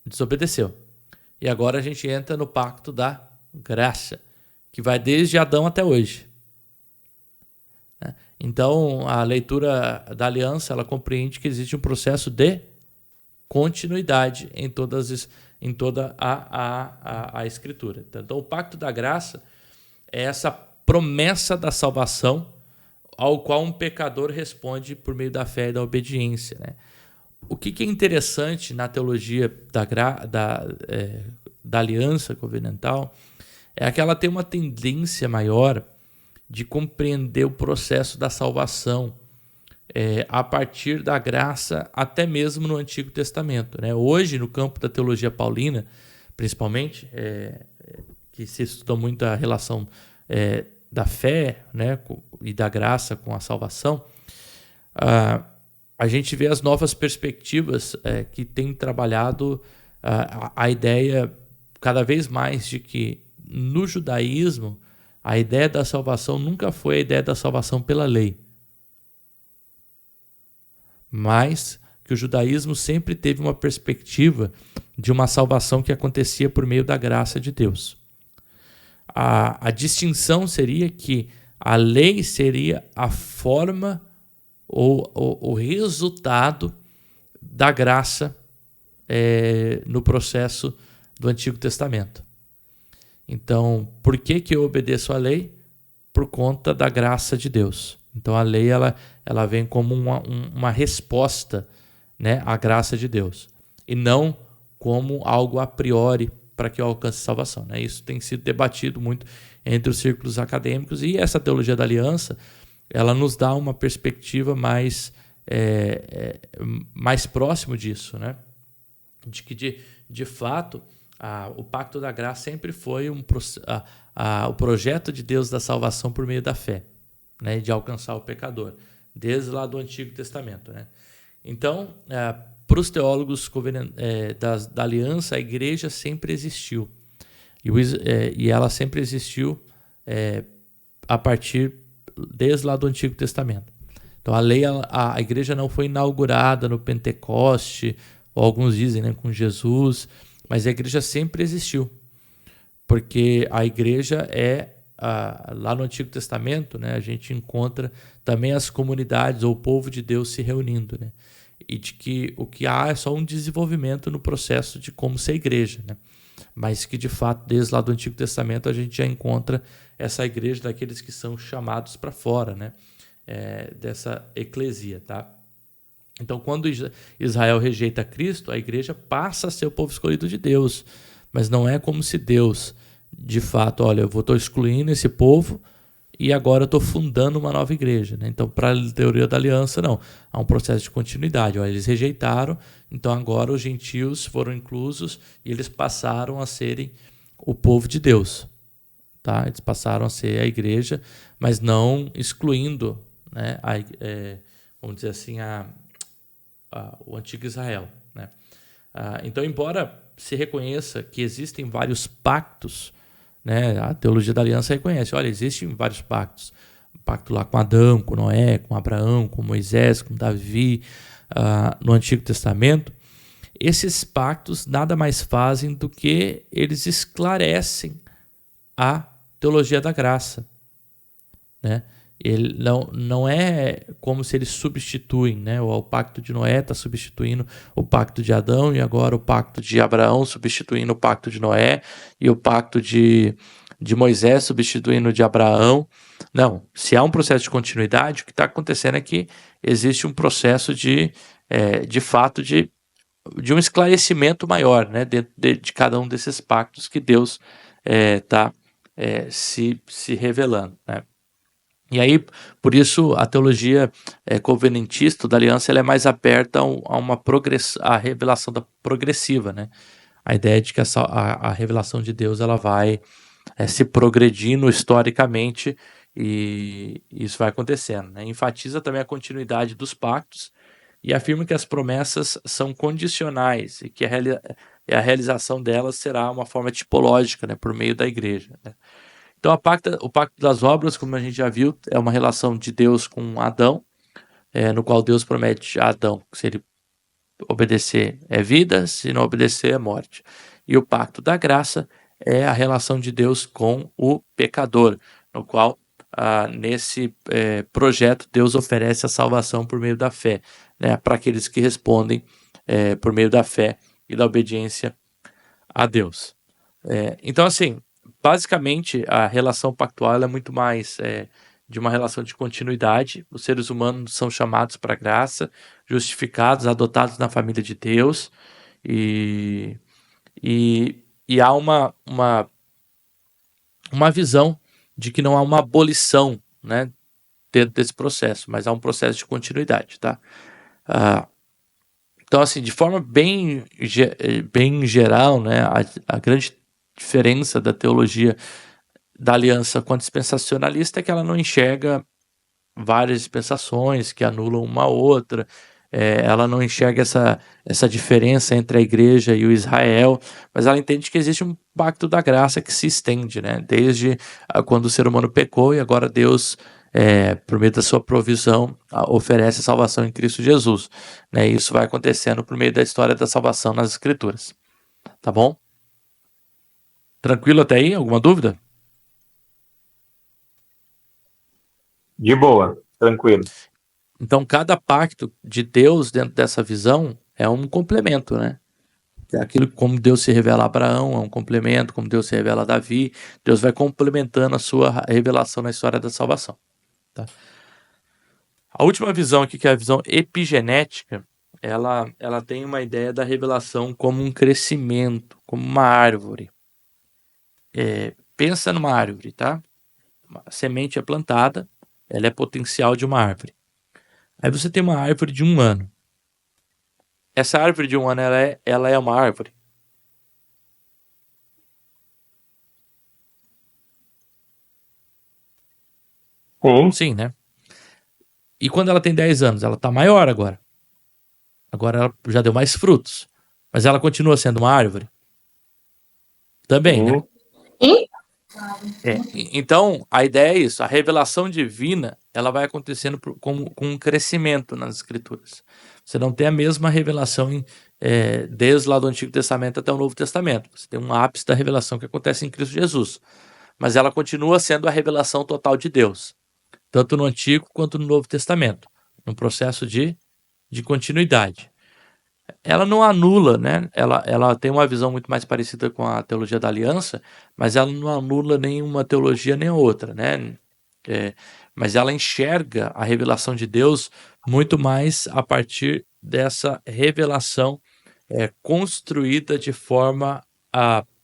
desobedeceu. E agora a gente entra no pacto da graça, que vai desde Adão até hoje. Então, a leitura da aliança, ela compreende que existe um processo de continuidade em toda a Escritura. Então, o pacto da graça é essa promessa da salvação ao qual um pecador responde por meio da fé e da obediência, né? O que é interessante na teologia da aliança covenantal é que ela tem uma tendência maior de compreender o processo da salvação a partir da graça, até mesmo no Antigo Testamento, né? Hoje, no campo da teologia paulina, principalmente, que se estuda muito a relação da fé, né, e da graça com a salvação, a gente vê as novas perspectivas que têm trabalhado a ideia cada vez mais de que no judaísmo a ideia da salvação nunca foi a ideia da salvação pela lei, mas que o judaísmo sempre teve uma perspectiva de uma salvação que acontecia por meio da graça de Deus. A distinção seria que a lei seria a forma ou o resultado da graça no processo do Antigo Testamento. Então, por que eu obedeço à lei? Por conta da graça de Deus. Então, a lei ela vem como uma resposta, né, à graça de Deus, e não como algo a priori para que eu alcance salvação, né? Isso tem sido debatido muito entre os círculos acadêmicos, e essa teologia da aliança ela nos dá uma perspectiva mais próximo disso, né? De que, de fato, o pacto da graça sempre foi o projeto de Deus da salvação por meio da fé, né? De alcançar o pecador, desde lá do Antigo Testamento, né? Então, para os teólogos da aliança, a igreja sempre existiu. E ela sempre existiu desde lá do Antigo Testamento. Então, a igreja não foi inaugurada no Pentecoste, ou alguns dizem, né, com Jesus, mas a igreja sempre existiu. Porque a igreja lá no Antigo Testamento, né, a gente encontra também as comunidades ou o povo de Deus se reunindo, né? E de que o que há é só um desenvolvimento no processo de como ser igreja, né? Mas que, de fato, desde lá do Antigo Testamento, a gente já encontra essa igreja daqueles que são chamados para fora, né? Dessa eclesia, tá? Então, quando Israel rejeita Cristo, a igreja passa a ser o povo escolhido de Deus, mas não é como se Deus, de fato, olha, eu estou excluindo esse povo e agora eu estou fundando uma nova igreja, né? Então, para a teoria da aliança, não. Há um processo de continuidade. Olha, eles rejeitaram, então agora os gentios foram inclusos e eles passaram a serem o povo de Deus. Tá? Eles passaram a ser a igreja, mas não excluindo, né, vamos dizer assim, o antigo Israel, né? Então, embora se reconheça que existem vários pactos, né, a teologia da aliança reconhece, olha, existem vários pactos. Um pacto lá com Adão, com Noé, com Abraão, com Moisés, com Davi, no Antigo Testamento. Esses pactos nada mais fazem do que eles esclarecem a teologia da graça, né? Ele não é como se eles substituem, né? O pacto de Noé está substituindo o pacto de Adão, e agora o pacto de Abraão substituindo o pacto de Noé, e o pacto de de Moisés substituindo o de Abraão. Não, se há um processo de continuidade, o que está acontecendo é que existe um processo de fato, de um esclarecimento maior, né, dentro de cada um desses pactos que Deus está se revelando, né? E aí, por isso, a teologia covenantista da aliança ela é mais aberta a revelação progressiva, né? A ideia de que a revelação de Deus ela vai se progredindo historicamente e isso vai acontecendo, né? Enfatiza também a continuidade dos pactos e afirma que as promessas são condicionais e que a realização delas será uma forma tipológica, né, por meio da igreja, né? Então, o pacto das obras, como a gente já viu, é uma relação de Deus com Adão, no qual Deus promete a Adão que se ele obedecer é vida, se não obedecer é morte. E o pacto da graça é a relação de Deus com o pecador, no qual, nesse projeto, Deus oferece a salvação por meio da fé, né, para aqueles que respondem por meio da fé e da obediência a Deus. Então, assim, basicamente, a relação pactual ela é muito mais de uma relação de continuidade. Os seres humanos são chamados para a graça, justificados, adotados na família de Deus, e há uma visão de que não há uma abolição, né, dentro desse processo, mas há um processo de continuidade, tá? Então, assim, de forma bem geral, né, a grande diferença da teologia da aliança com a dispensacionalista é que ela não enxerga várias dispensações que anulam uma outra, ela não enxerga essa diferença entre a igreja e o Israel, mas ela entende que existe um pacto da graça que se estende, né, desde quando o ser humano pecou e agora Deus, por meio da sua provisão, oferece a salvação em Cristo Jesus, né, e isso vai acontecendo por meio da história da salvação nas Escrituras, tá bom? Tranquilo até aí? Alguma dúvida? De boa, tranquilo. Então, cada pacto de Deus dentro dessa visão é um complemento, né? Aquilo como Deus se revela a Abraão é um complemento, como Deus se revela a Davi, Deus vai complementando a sua revelação na história da salvação. Tá? A última visão aqui, que é a visão epigenética, ela tem uma ideia da revelação como um crescimento, como uma árvore. Pensa numa árvore, tá? A semente é plantada, ela é potencial de uma árvore. Aí você tem uma árvore de 1 ano. Essa árvore de 1 ano, ela é uma árvore? Sim, né? E quando ela tem 10 anos, ela tá maior agora. Agora ela já deu mais frutos. Mas ela continua sendo uma árvore? Também, né? Então, a ideia é isso. A revelação divina, ela vai acontecendo com um crescimento nas Escrituras. Você não tem a mesma revelação desde lá do Antigo Testamento até o Novo Testamento. Você tem um ápice da revelação que acontece em Cristo Jesus. Mas ela continua sendo a revelação total de Deus, tanto no Antigo quanto no Novo Testamento, num processo de continuidade. Ela não anula, né? Ela tem uma visão muito mais parecida com a teologia da aliança, mas ela não anula nenhuma teologia nem outra, né? Mas ela enxerga a revelação de Deus muito mais a partir dessa revelação construída de forma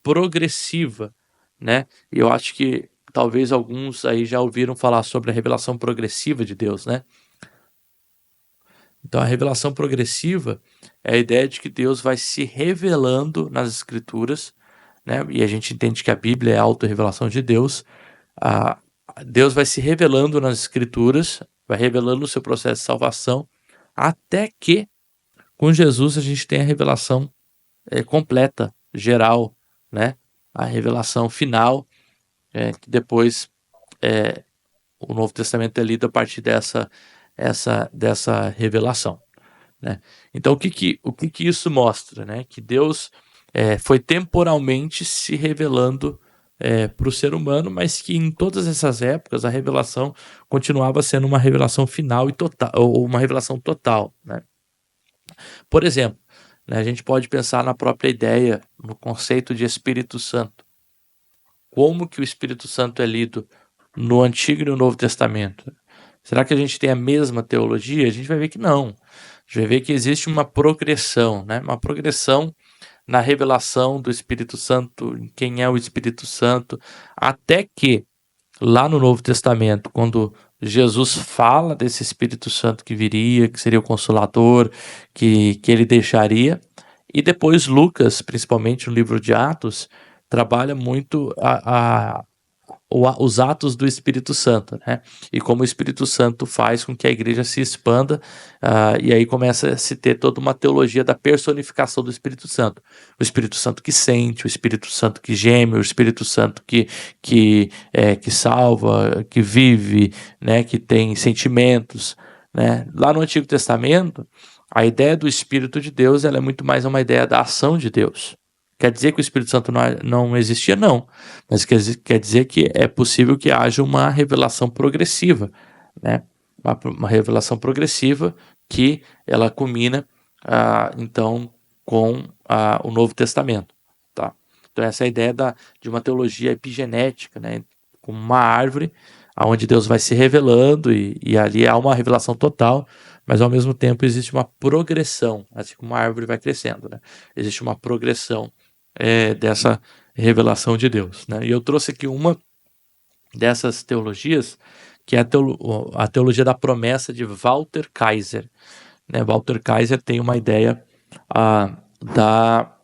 progressiva, né? E eu acho que talvez alguns aí já ouviram falar sobre a revelação progressiva de Deus, né? Então, a revelação progressiva é a ideia de que Deus vai se revelando nas Escrituras, né? E a gente entende que a Bíblia é a autorrevelação de Deus. Deus vai se revelando nas Escrituras, vai revelando o seu processo de salvação, até que, com Jesus, a gente tem a revelação completa, geral, né? A revelação final, que depois o Novo Testamento é lido a partir dessa revelação, né? Então, o que isso mostra, né? Que Deus foi temporalmente se revelando para o ser humano, mas que em todas essas épocas a revelação continuava sendo uma revelação final e total, ou uma revelação total, né? Por exemplo, né, a gente pode pensar na própria ideia, no conceito de Espírito Santo. como que o Espírito Santo é lido no Antigo e no Novo Testamento? Será que a gente tem a mesma teologia? A gente vai ver que não. A gente vai ver que existe uma progressão, né? Uma progressão na revelação do Espírito Santo, em quem é o Espírito Santo, até que lá no Novo Testamento, quando Jesus fala desse Espírito Santo que viria, que seria o Consolador, que ele deixaria, e depois Lucas, principalmente no livro de Atos, trabalha muito os atos do Espírito Santo, né? E como o Espírito Santo faz com que a igreja se expanda, e aí começa a se ter toda uma teologia da personificação do Espírito Santo. O Espírito Santo que sente, o Espírito Santo que geme, o Espírito Santo que salva, que vive, né? Que tem sentimentos, né? Lá no Antigo Testamento, a ideia do Espírito de Deus ela é muito mais uma ideia da ação de Deus. Quer dizer que o Espírito Santo não existia? Não. Mas quer dizer que é possível que haja uma revelação progressiva, né? Uma revelação progressiva que ela culmina, então, com o Novo Testamento. Tá? Então, essa é a ideia de uma teologia epigenética, né? Como uma árvore, onde Deus vai se revelando, e ali há uma revelação total, mas ao mesmo tempo existe uma progressão, assim como uma árvore vai crescendo, né? Existe uma progressão dessa revelação de Deus, né? E eu trouxe aqui uma dessas teologias, que é a teologia da promessa de Walter Kaiser, né? Walter Kaiser tem uma ideia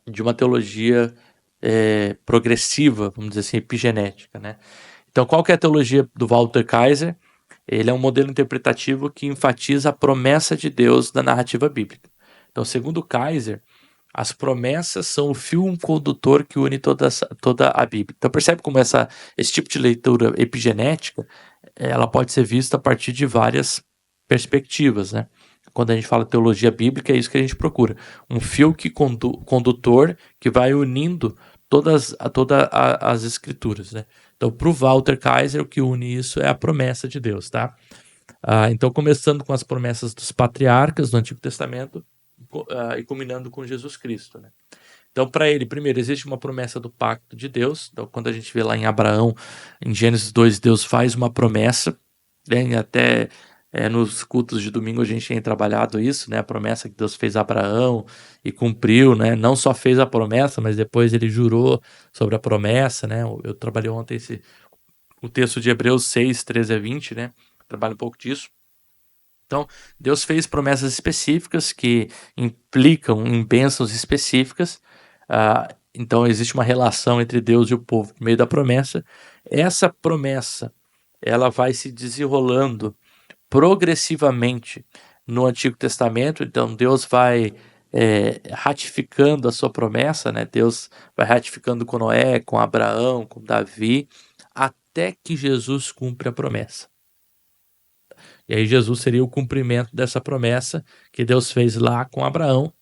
de uma teologia progressiva, vamos dizer assim, epigenética, né? Então, qual que é a teologia do Walter Kaiser? Ele é um modelo interpretativo que enfatiza a promessa de Deus na narrativa bíblica. Então, segundo Kaiser, as promessas são o fio condutor que une toda a Bíblia. Então percebe como esse tipo de leitura epigenética ela pode ser vista a partir de várias perspectivas, né? Quando a gente fala teologia bíblica, é isso que a gente procura. Um fio condutor que vai unindo todas as escrituras, né? Então, para o Walter Kaiser, o que une isso é a promessa de Deus, tá? Então, começando com as promessas dos patriarcas do Antigo Testamento, e culminando com Jesus Cristo, né? Então, para ele, primeiro, existe uma promessa do pacto de Deus. Então, quando a gente vê lá em Abraão, em Gênesis 2, Deus faz uma promessa, né? E até nos cultos de domingo a gente tem trabalhado isso, né? A promessa que Deus fez a Abraão e cumpriu, né? Não só fez a promessa, mas depois ele jurou sobre a promessa, né? Eu trabalhei ontem o texto de Hebreus 6, 13 a 20, né? Trabalho um pouco disso. Então, Deus fez promessas específicas que implicam em bênçãos específicas. Então, existe uma relação entre Deus e o povo por meio da promessa. Essa promessa, ela vai se desenrolando progressivamente no Antigo Testamento. Então, Deus vai ratificando a sua promessa, né? Deus vai ratificando com Noé, com Abraão, com Davi, até que Jesus cumpre a promessa. E aí Jesus seria o cumprimento dessa promessa que Deus fez lá com Abraão,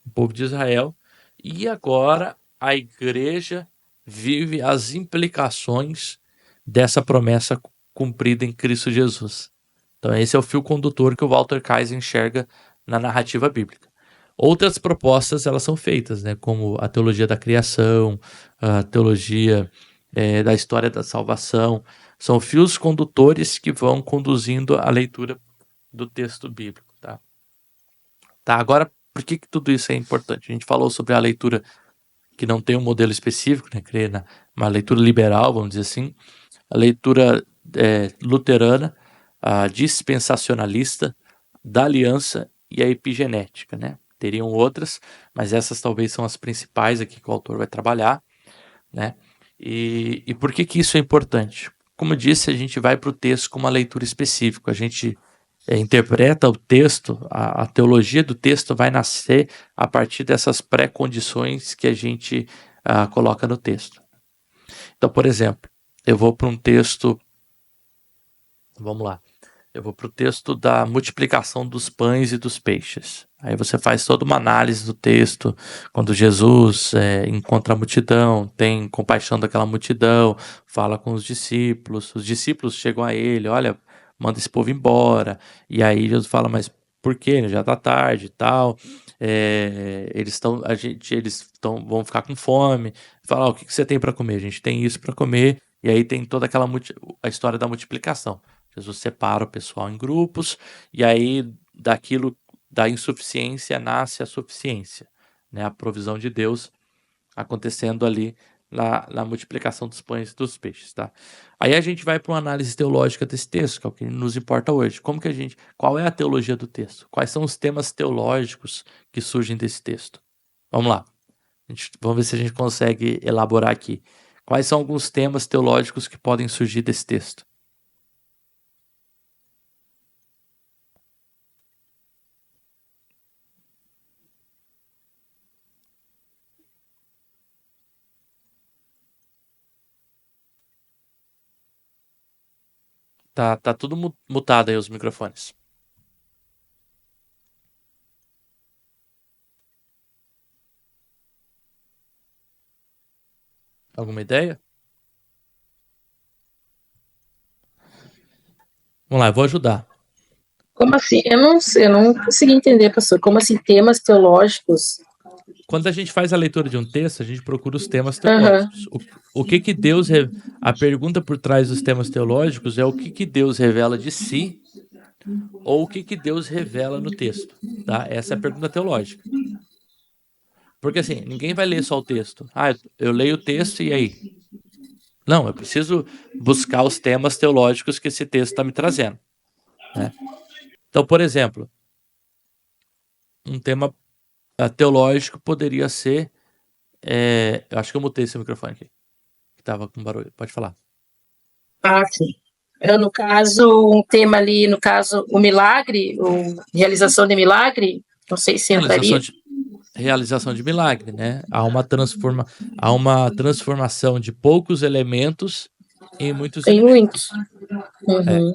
o povo de Israel. E agora a igreja vive as implicações dessa promessa cumprida em Cristo Jesus. Então esse é o fio condutor que o Walter Kaiser enxerga na narrativa bíblica. Outras propostas elas são feitas, né, como a teologia da criação, a teologia da história da salvação. São fios condutores que vão conduzindo a leitura do texto bíblico, tá? Agora, por que tudo isso é importante? A gente falou sobre a leitura que não tem um modelo específico, né? Uma leitura liberal, vamos dizer assim. A leitura luterana, a dispensacionalista, da aliança e a epigenética, né? Teriam outras, mas essas talvez são as principais aqui que o autor vai trabalhar, né? E por que isso é importante? Como eu disse, a gente vai para o texto com uma leitura específica, a gente interpreta o texto, a teologia do texto vai nascer a partir dessas pré-condições que a gente coloca no texto. Então, por exemplo, eu vou para um texto, vamos lá, eu vou para o texto da multiplicação dos pães e dos peixes. Aí você faz toda uma análise do texto, quando Jesus encontra a multidão, tem compaixão daquela multidão, fala com os discípulos chegam a ele, olha, manda esse povo embora, e aí Jesus fala, mas por quê? Já está tarde e tal, vão ficar com fome, falar, o que você tem para comer? A gente tem isso para comer, e aí tem toda a história da multiplicação. Jesus separa o pessoal em grupos, e aí da insuficiência nasce a suficiência, né? A provisão de Deus acontecendo ali na multiplicação dos pães e dos peixes, tá? Aí a gente vai para uma análise teológica desse texto, que é o que nos importa hoje. Qual é a teologia do texto? Quais são os temas teológicos que surgem desse texto? Vamos lá. Vamos ver se a gente consegue elaborar aqui. Quais são alguns temas teológicos que podem surgir desse texto? Tá tudo mutado aí os microfones. Alguma ideia? Vamos lá, eu vou ajudar. Como assim? Eu não consegui entender, pastor. Como assim, temas teológicos? Quando a gente faz a leitura de um texto, a gente procura os temas teológicos. O que Deus... A pergunta por trás dos temas teológicos é o que Deus revela de si ou o que Deus revela no texto, tá? Essa é a pergunta teológica. Porque assim, ninguém vai ler só o texto. Eu leio o texto e aí? Não, eu preciso buscar os temas teológicos que esse texto está me trazendo, né? Então, por exemplo, um tema teológico poderia ser... eu acho que eu mutei seu microfone aqui, que estava com barulho. Pode falar. Sim. No caso, um tema ali, no caso, o milagre, realização de milagre, não sei se entraria. Realização de milagre, né? Há uma transformação de poucos elementos em muitos elementos. Uhum.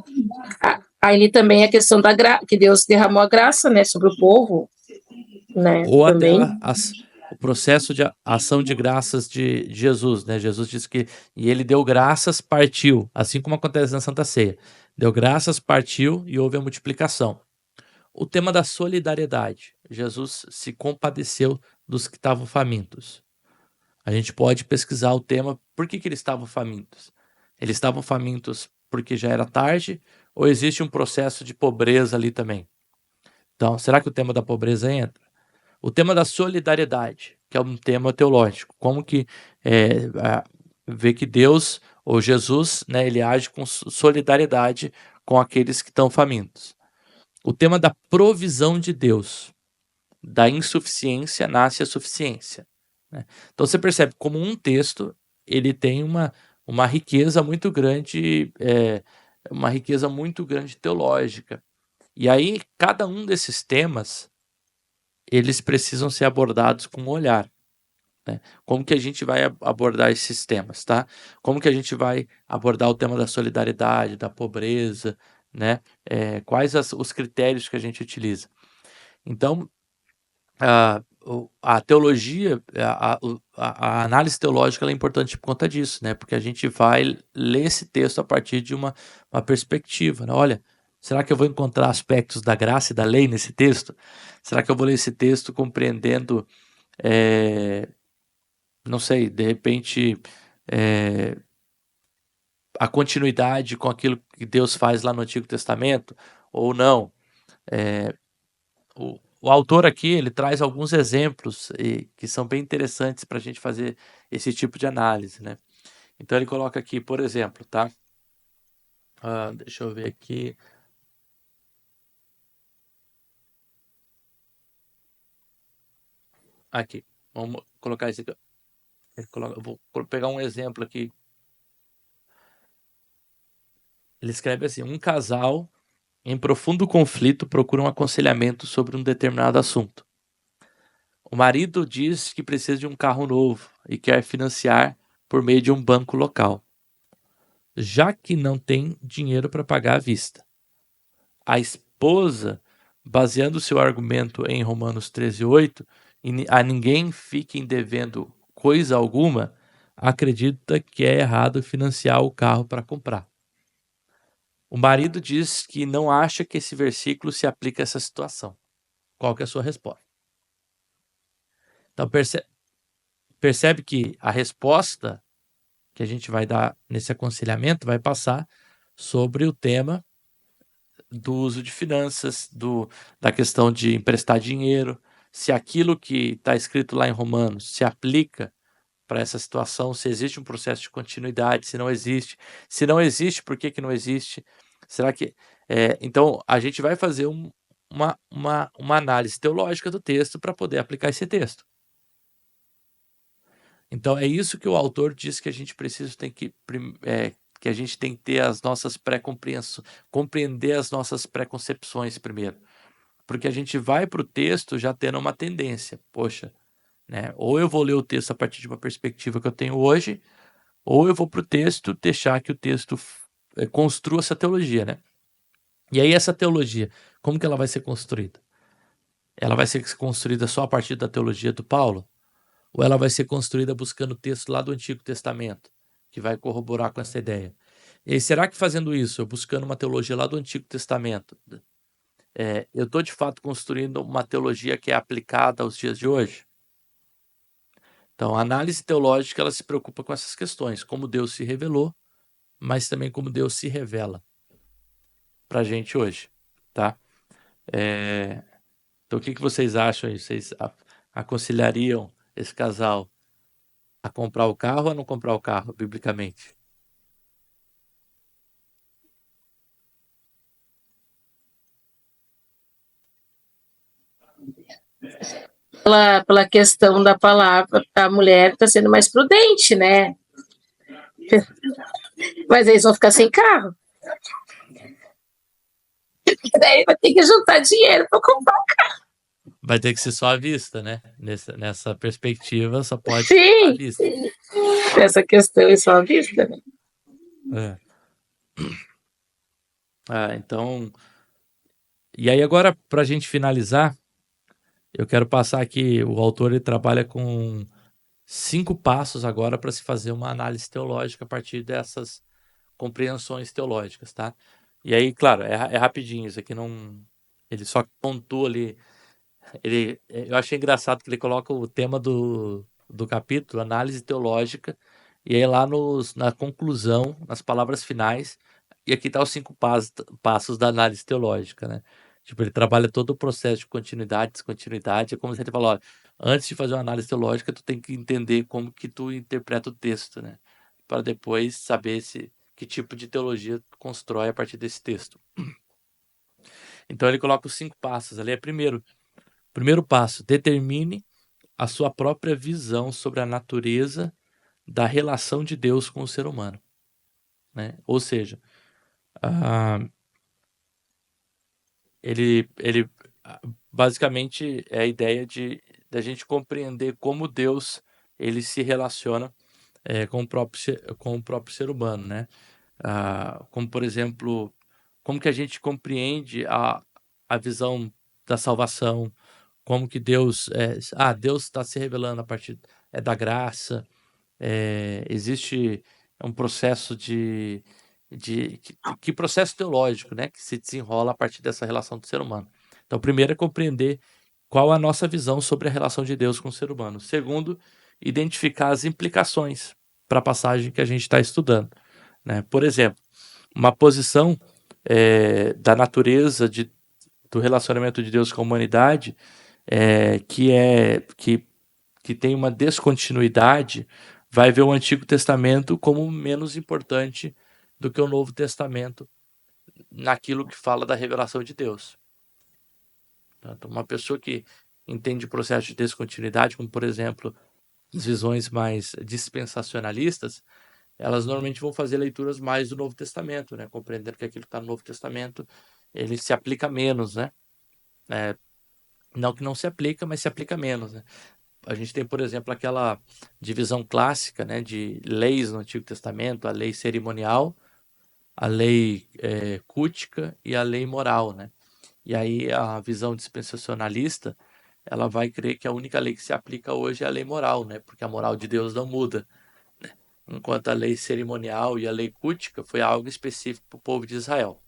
Aí também a questão que Deus derramou a graça, né, sobre o povo, né? Ou também. até o processo de ação de graças de Jesus, né? Jesus disse que ele deu graças, partiu, assim como acontece na Santa Ceia. Deu graças, partiu e houve a multiplicação. O tema da solidariedade. Jesus se compadeceu dos que estavam famintos. A gente pode pesquisar o tema, por que eles estavam famintos? Eles estavam famintos porque já era tarde ou existe um processo de pobreza ali também? Então, será que o tema da pobreza entra? O tema da solidariedade, que é um tema teológico. Como que vê que Deus, ou Jesus, né, ele age com solidariedade com aqueles que estão famintos. O tema da provisão de Deus. Da insuficiência nasce a suficiência, né? Então você percebe como um texto ele tem uma riqueza muito grande, teológica. E aí cada um desses temas eles precisam ser abordados com um olhar, né? Como que a gente vai abordar esses temas, tá? Como que a gente vai abordar o tema da solidariedade, da pobreza, né? Quais os critérios que a gente utiliza? Então a teologia, a análise teológica ela é importante por conta disso, né? Porque a gente vai ler esse texto a partir de uma perspectiva, né? Olha, será que eu vou encontrar aspectos da graça e da lei nesse texto? Será que eu vou ler esse texto compreendendo, não sei, de repente, a continuidade com aquilo que Deus faz lá no Antigo Testamento? Ou não? O autor aqui ele traz alguns exemplos que são bem interessantes para a gente fazer esse tipo de análise, né? Então ele coloca aqui, por exemplo, tá? Deixa eu ver aqui. Aqui, vamos colocar esse aqui. Eu vou pegar um exemplo aqui. Ele escreve assim: um casal em profundo conflito procura um aconselhamento sobre um determinado assunto. O marido diz que precisa de um carro novo e quer financiar por meio de um banco local, já que não tem dinheiro para pagar à vista. A esposa, baseando seu argumento em Romanos 13:8, a ninguém fiquem devendo coisa alguma, acredita que é errado financiar o carro para comprar. O marido diz que não acha que esse versículo se aplica a essa situação. Qual que é a sua resposta? Então, percebe que a resposta que a gente vai dar nesse aconselhamento vai passar sobre o tema do uso de finanças, da questão de emprestar dinheiro, se aquilo que está escrito lá em Romanos se aplica para essa situação, se existe um processo de continuidade, se não existe. Se não existe, por que não existe? Será que... então, a gente vai fazer uma análise teológica do texto para poder aplicar esse texto. Então, é isso que o autor diz que a gente precisa, que a gente tem que ter as nossas pré-compreensões, compreender as nossas preconcepções primeiro. Porque a gente vai para o texto já tendo uma tendência. Poxa, né? Ou eu vou ler o texto a partir de uma perspectiva que eu tenho hoje, ou eu vou para o texto deixar que o texto construa essa teologia, né? E aí essa teologia, como que ela vai ser construída? Ela vai ser construída só a partir da teologia do Paulo? Ou ela vai ser construída buscando o texto lá do Antigo Testamento, que vai corroborar com essa ideia? E aí, será que fazendo isso, eu buscando uma teologia lá do Antigo Testamento, eu estou de fato construindo uma teologia que é aplicada aos dias de hoje? Então, a análise teológica ela se preocupa com essas questões, como Deus se revelou, mas também como Deus se revela para a gente hoje, tá? Então, o que vocês acham aí? Vocês aconselhariam esse casal a comprar o carro ou a não comprar o carro, biblicamente? Pela questão da palavra, a mulher está sendo mais prudente, né? Mas eles vão ficar sem carro. Daí vai ter que juntar dinheiro para comprar um carro. Vai ter que ser só à vista, né? Nessa perspectiva, só pode ser à vista. Essa questão é só à vista, né? Então... E aí agora, para a gente finalizar, eu quero passar aqui, o autor ele trabalha com 5 passos agora para se fazer uma análise teológica a partir dessas compreensões teológicas, tá? E aí, claro, é rapidinho, isso aqui não... Ele só pontua ali... eu achei engraçado que ele coloca o tema do capítulo, análise teológica, e aí lá na conclusão, nas palavras finais, e aqui tá os 5 passos da análise teológica, né? Tipo, ele trabalha todo o processo de continuidade, descontinuidade, é como se ele falou, olha, antes de fazer uma análise teológica, tu tem que entender como que tu interpreta o texto, né? Para depois saber que tipo de teologia tu constrói a partir desse texto. Então ele coloca os 5 passos ali. Primeiro passo, determine a sua própria visão sobre a natureza da relação de Deus com o ser humano, né? Ou seja, ele basicamente é a ideia da gente compreender como Deus ele se relaciona com o próprio ser humano, né? Como, por exemplo, como que a gente compreende a visão da salvação, como que Deus Deus está se revelando a partir da graça, existe um processo que processo teológico, né, que se desenrola a partir dessa relação do ser humano. Então, primeiro é compreender qual a nossa visão sobre a relação de Deus com o ser humano. Segundo, identificar as implicações para a passagem que a gente está estudando, né? Por exemplo, uma posição da natureza do relacionamento de Deus com a humanidade que tem uma descontinuidade, vai ver o Antigo Testamento como menos importante do que o Novo Testamento naquilo que fala da revelação de Deus. Então, uma pessoa que entende o processo de descontinuidade, como por exemplo as visões mais dispensacionalistas, elas normalmente vão fazer leituras mais do Novo Testamento, né? Compreendendo que aquilo que está no Novo Testamento ele se aplica menos, né? Não que não se aplica, mas se aplica menos, né? A gente tem, por exemplo, aquela divisão clássica, né, de leis no Antigo Testamento, a lei cerimonial, a lei cultica e a lei moral, né? E aí a visão dispensacionalista, ela vai crer que a única lei que se aplica hoje é a lei moral, né? Porque a moral de Deus não muda, né? Enquanto a lei cerimonial e a lei cultica foi algo específico para o povo de Israel.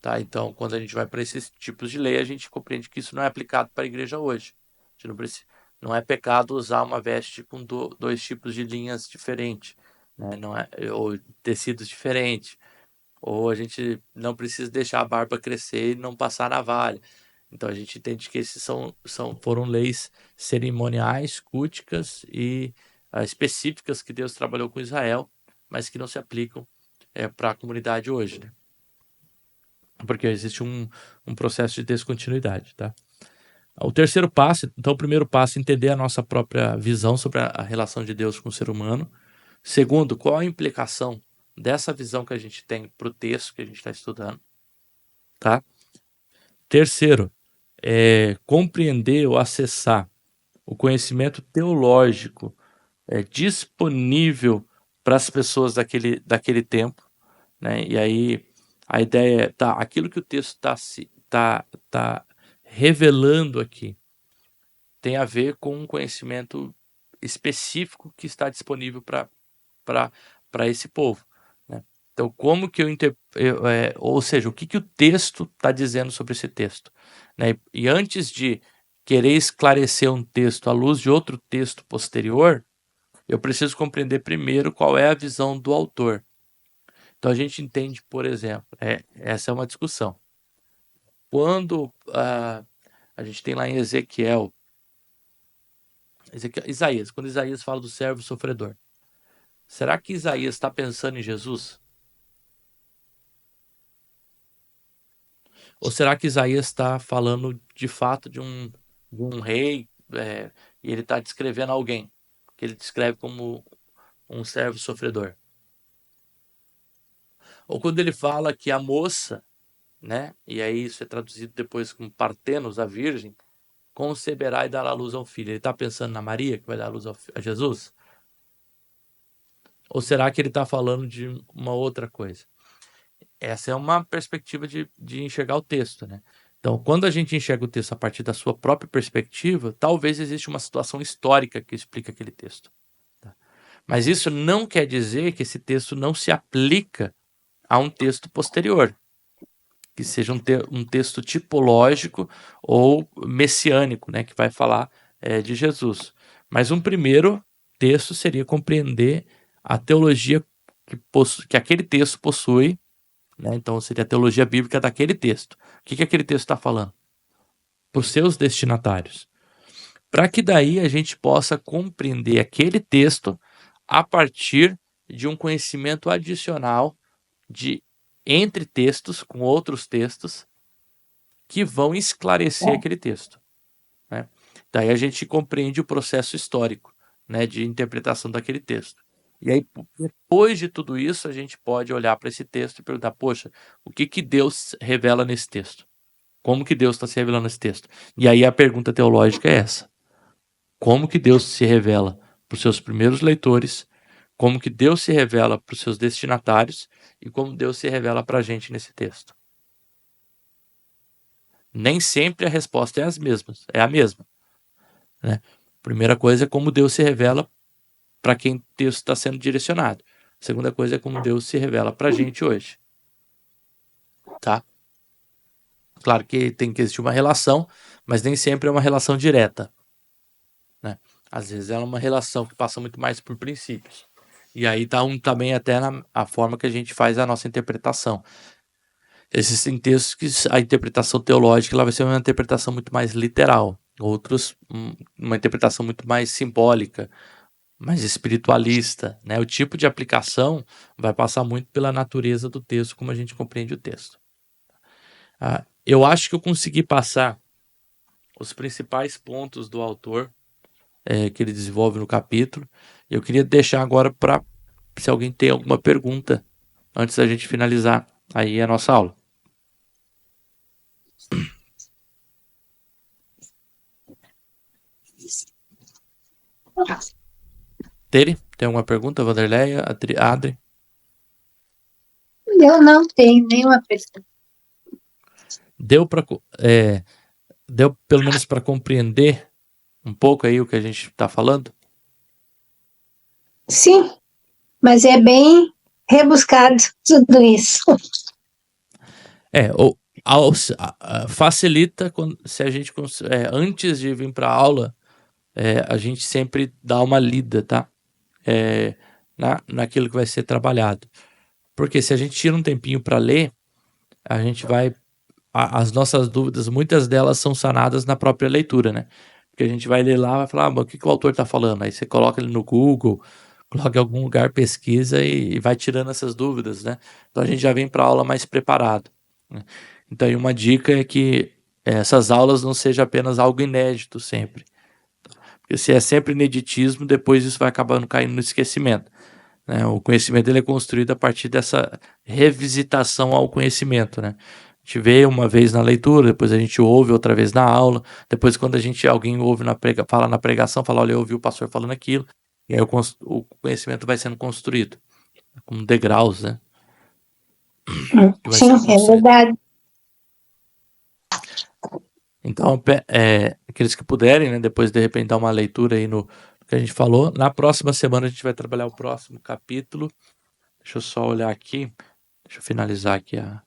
Tá? Então, quando a gente vai para esses tipos de lei, a gente compreende que isso não é aplicado para a igreja hoje. A gente não precisa, Não é pecado usar uma veste com dois tipos de linhas diferentes, né? Não é, ou tecidos diferentes. Ou a gente não precisa deixar a barba crescer e não passar navalha. Então a gente entende que esses foram leis cerimoniais, culticas e específicas que Deus trabalhou com Israel, mas que não se aplicam para a comunidade hoje, né? Porque existe um processo de descontinuidade, tá? O terceiro passo, então o primeiro passo é entender a nossa própria visão sobre a relação de Deus com o ser humano. Segundo, qual a implicação dessa visão que a gente tem para o texto que a gente está estudando, tá? Terceiro, compreender ou acessar o conhecimento teológico disponível para as pessoas daquele tempo, né? E aí a ideia é, aquilo que o texto tá revelando aqui tem a ver com um conhecimento específico que está disponível para esse povo, né? Então, como que ou seja, o que o texto está dizendo sobre esse texto, né? E antes de querer esclarecer um texto à luz de outro texto posterior, eu preciso compreender primeiro qual é a visão do autor. Então, a gente entende, por exemplo, essa é uma discussão. Quando a gente tem lá em Isaías, quando Isaías fala do servo sofredor, será que Isaías está pensando em Jesus? Ou será que Isaías está falando de fato de um rei e ele está descrevendo alguém que ele descreve como um servo sofredor? Ou quando ele fala que a moça, né, e aí isso é traduzido depois como Partenos, a virgem, conceberá e dará à luz ao filho. Ele está pensando na Maria que vai dar à luz a Jesus? Ou será que ele está falando de uma outra coisa? Essa é uma perspectiva de enxergar o texto, né? Então, quando a gente enxerga o texto a partir da sua própria perspectiva, talvez exista uma situação histórica que explica aquele texto, tá? Mas isso não quer dizer que esse texto não se aplica a um texto posterior, que seja um texto tipológico ou messiânico, né, que vai falar de Jesus. Mas um primeiro texto seria compreender a teologia que aquele texto possui, né? Então seria a teologia bíblica daquele texto. O que aquele texto está falando? Para os seus destinatários. Para que daí a gente possa compreender aquele texto a partir de um conhecimento adicional entre textos, com outros textos, que vão esclarecer aquele texto, né? Daí a gente compreende o processo histórico, né, de interpretação daquele texto. E aí, depois de tudo isso, a gente pode olhar para esse texto e perguntar, poxa, o que Deus revela nesse texto? Como que Deus está se revelando nesse texto? E aí a pergunta teológica é essa. Como que Deus se revela para os seus primeiros leitores? Como que Deus se revela para os seus destinatários? E como Deus se revela para a gente nesse texto? Nem sempre a resposta é a mesma, né? Primeira coisa é como Deus se revela para quem o texto está sendo direcionado. A segunda coisa é como Deus se revela para a gente hoje, tá? Claro que tem que existir uma relação, mas nem sempre é uma relação direta, né? Às vezes é uma relação que passa muito mais por princípios. E aí tá também até a forma que a gente faz a nossa interpretação. Existem textos que a interpretação teológica ela vai ser uma interpretação muito mais literal. Outros, uma interpretação muito mais simbólica, mais espiritualista, né? O tipo de aplicação vai passar muito pela natureza do texto, como a gente compreende o texto. Eu acho que eu consegui passar os principais pontos do autor que ele desenvolve no capítulo. Eu queria deixar agora para se alguém tem alguma pergunta antes da gente finalizar aí a nossa aula. Tere, tem alguma pergunta? Vanderleia, Adri? Eu não tenho nenhuma pergunta. Deu pelo menos para compreender um pouco aí o que a gente está falando? Sim, mas é bem rebuscado tudo isso. Facilita se a gente antes de vir para a aula a gente sempre dá uma lida, tá? Naquilo que vai ser trabalhado. Porque se a gente tira um tempinho para ler, a gente vai... As nossas dúvidas, muitas delas são sanadas na própria leitura, né? Porque a gente vai ler lá e vai falar, mas o que o autor está falando? Aí você coloca ele no Google, coloca em algum lugar, pesquisa e vai tirando essas dúvidas, né? Então a gente já vem para a aula mais preparado, né? Então aí uma dica é que essas aulas não sejam apenas algo inédito sempre. Porque se é sempre ineditismo, depois isso vai acabando caindo no esquecimento, né? O conhecimento ele é construído a partir dessa revisitação ao conhecimento, né? A gente vê uma vez na leitura, depois a gente ouve outra vez na aula, depois quando alguém ouve fala na pregação, fala, olha, eu ouvi o pastor falando aquilo, e aí o conhecimento vai sendo construído, com degraus, né? Sim, é verdade. Então, aqueles que puderem, né, depois de repente dar uma leitura aí no que a gente falou, na próxima semana a gente vai trabalhar o próximo capítulo. Deixa eu só olhar aqui, deixa eu finalizar aqui a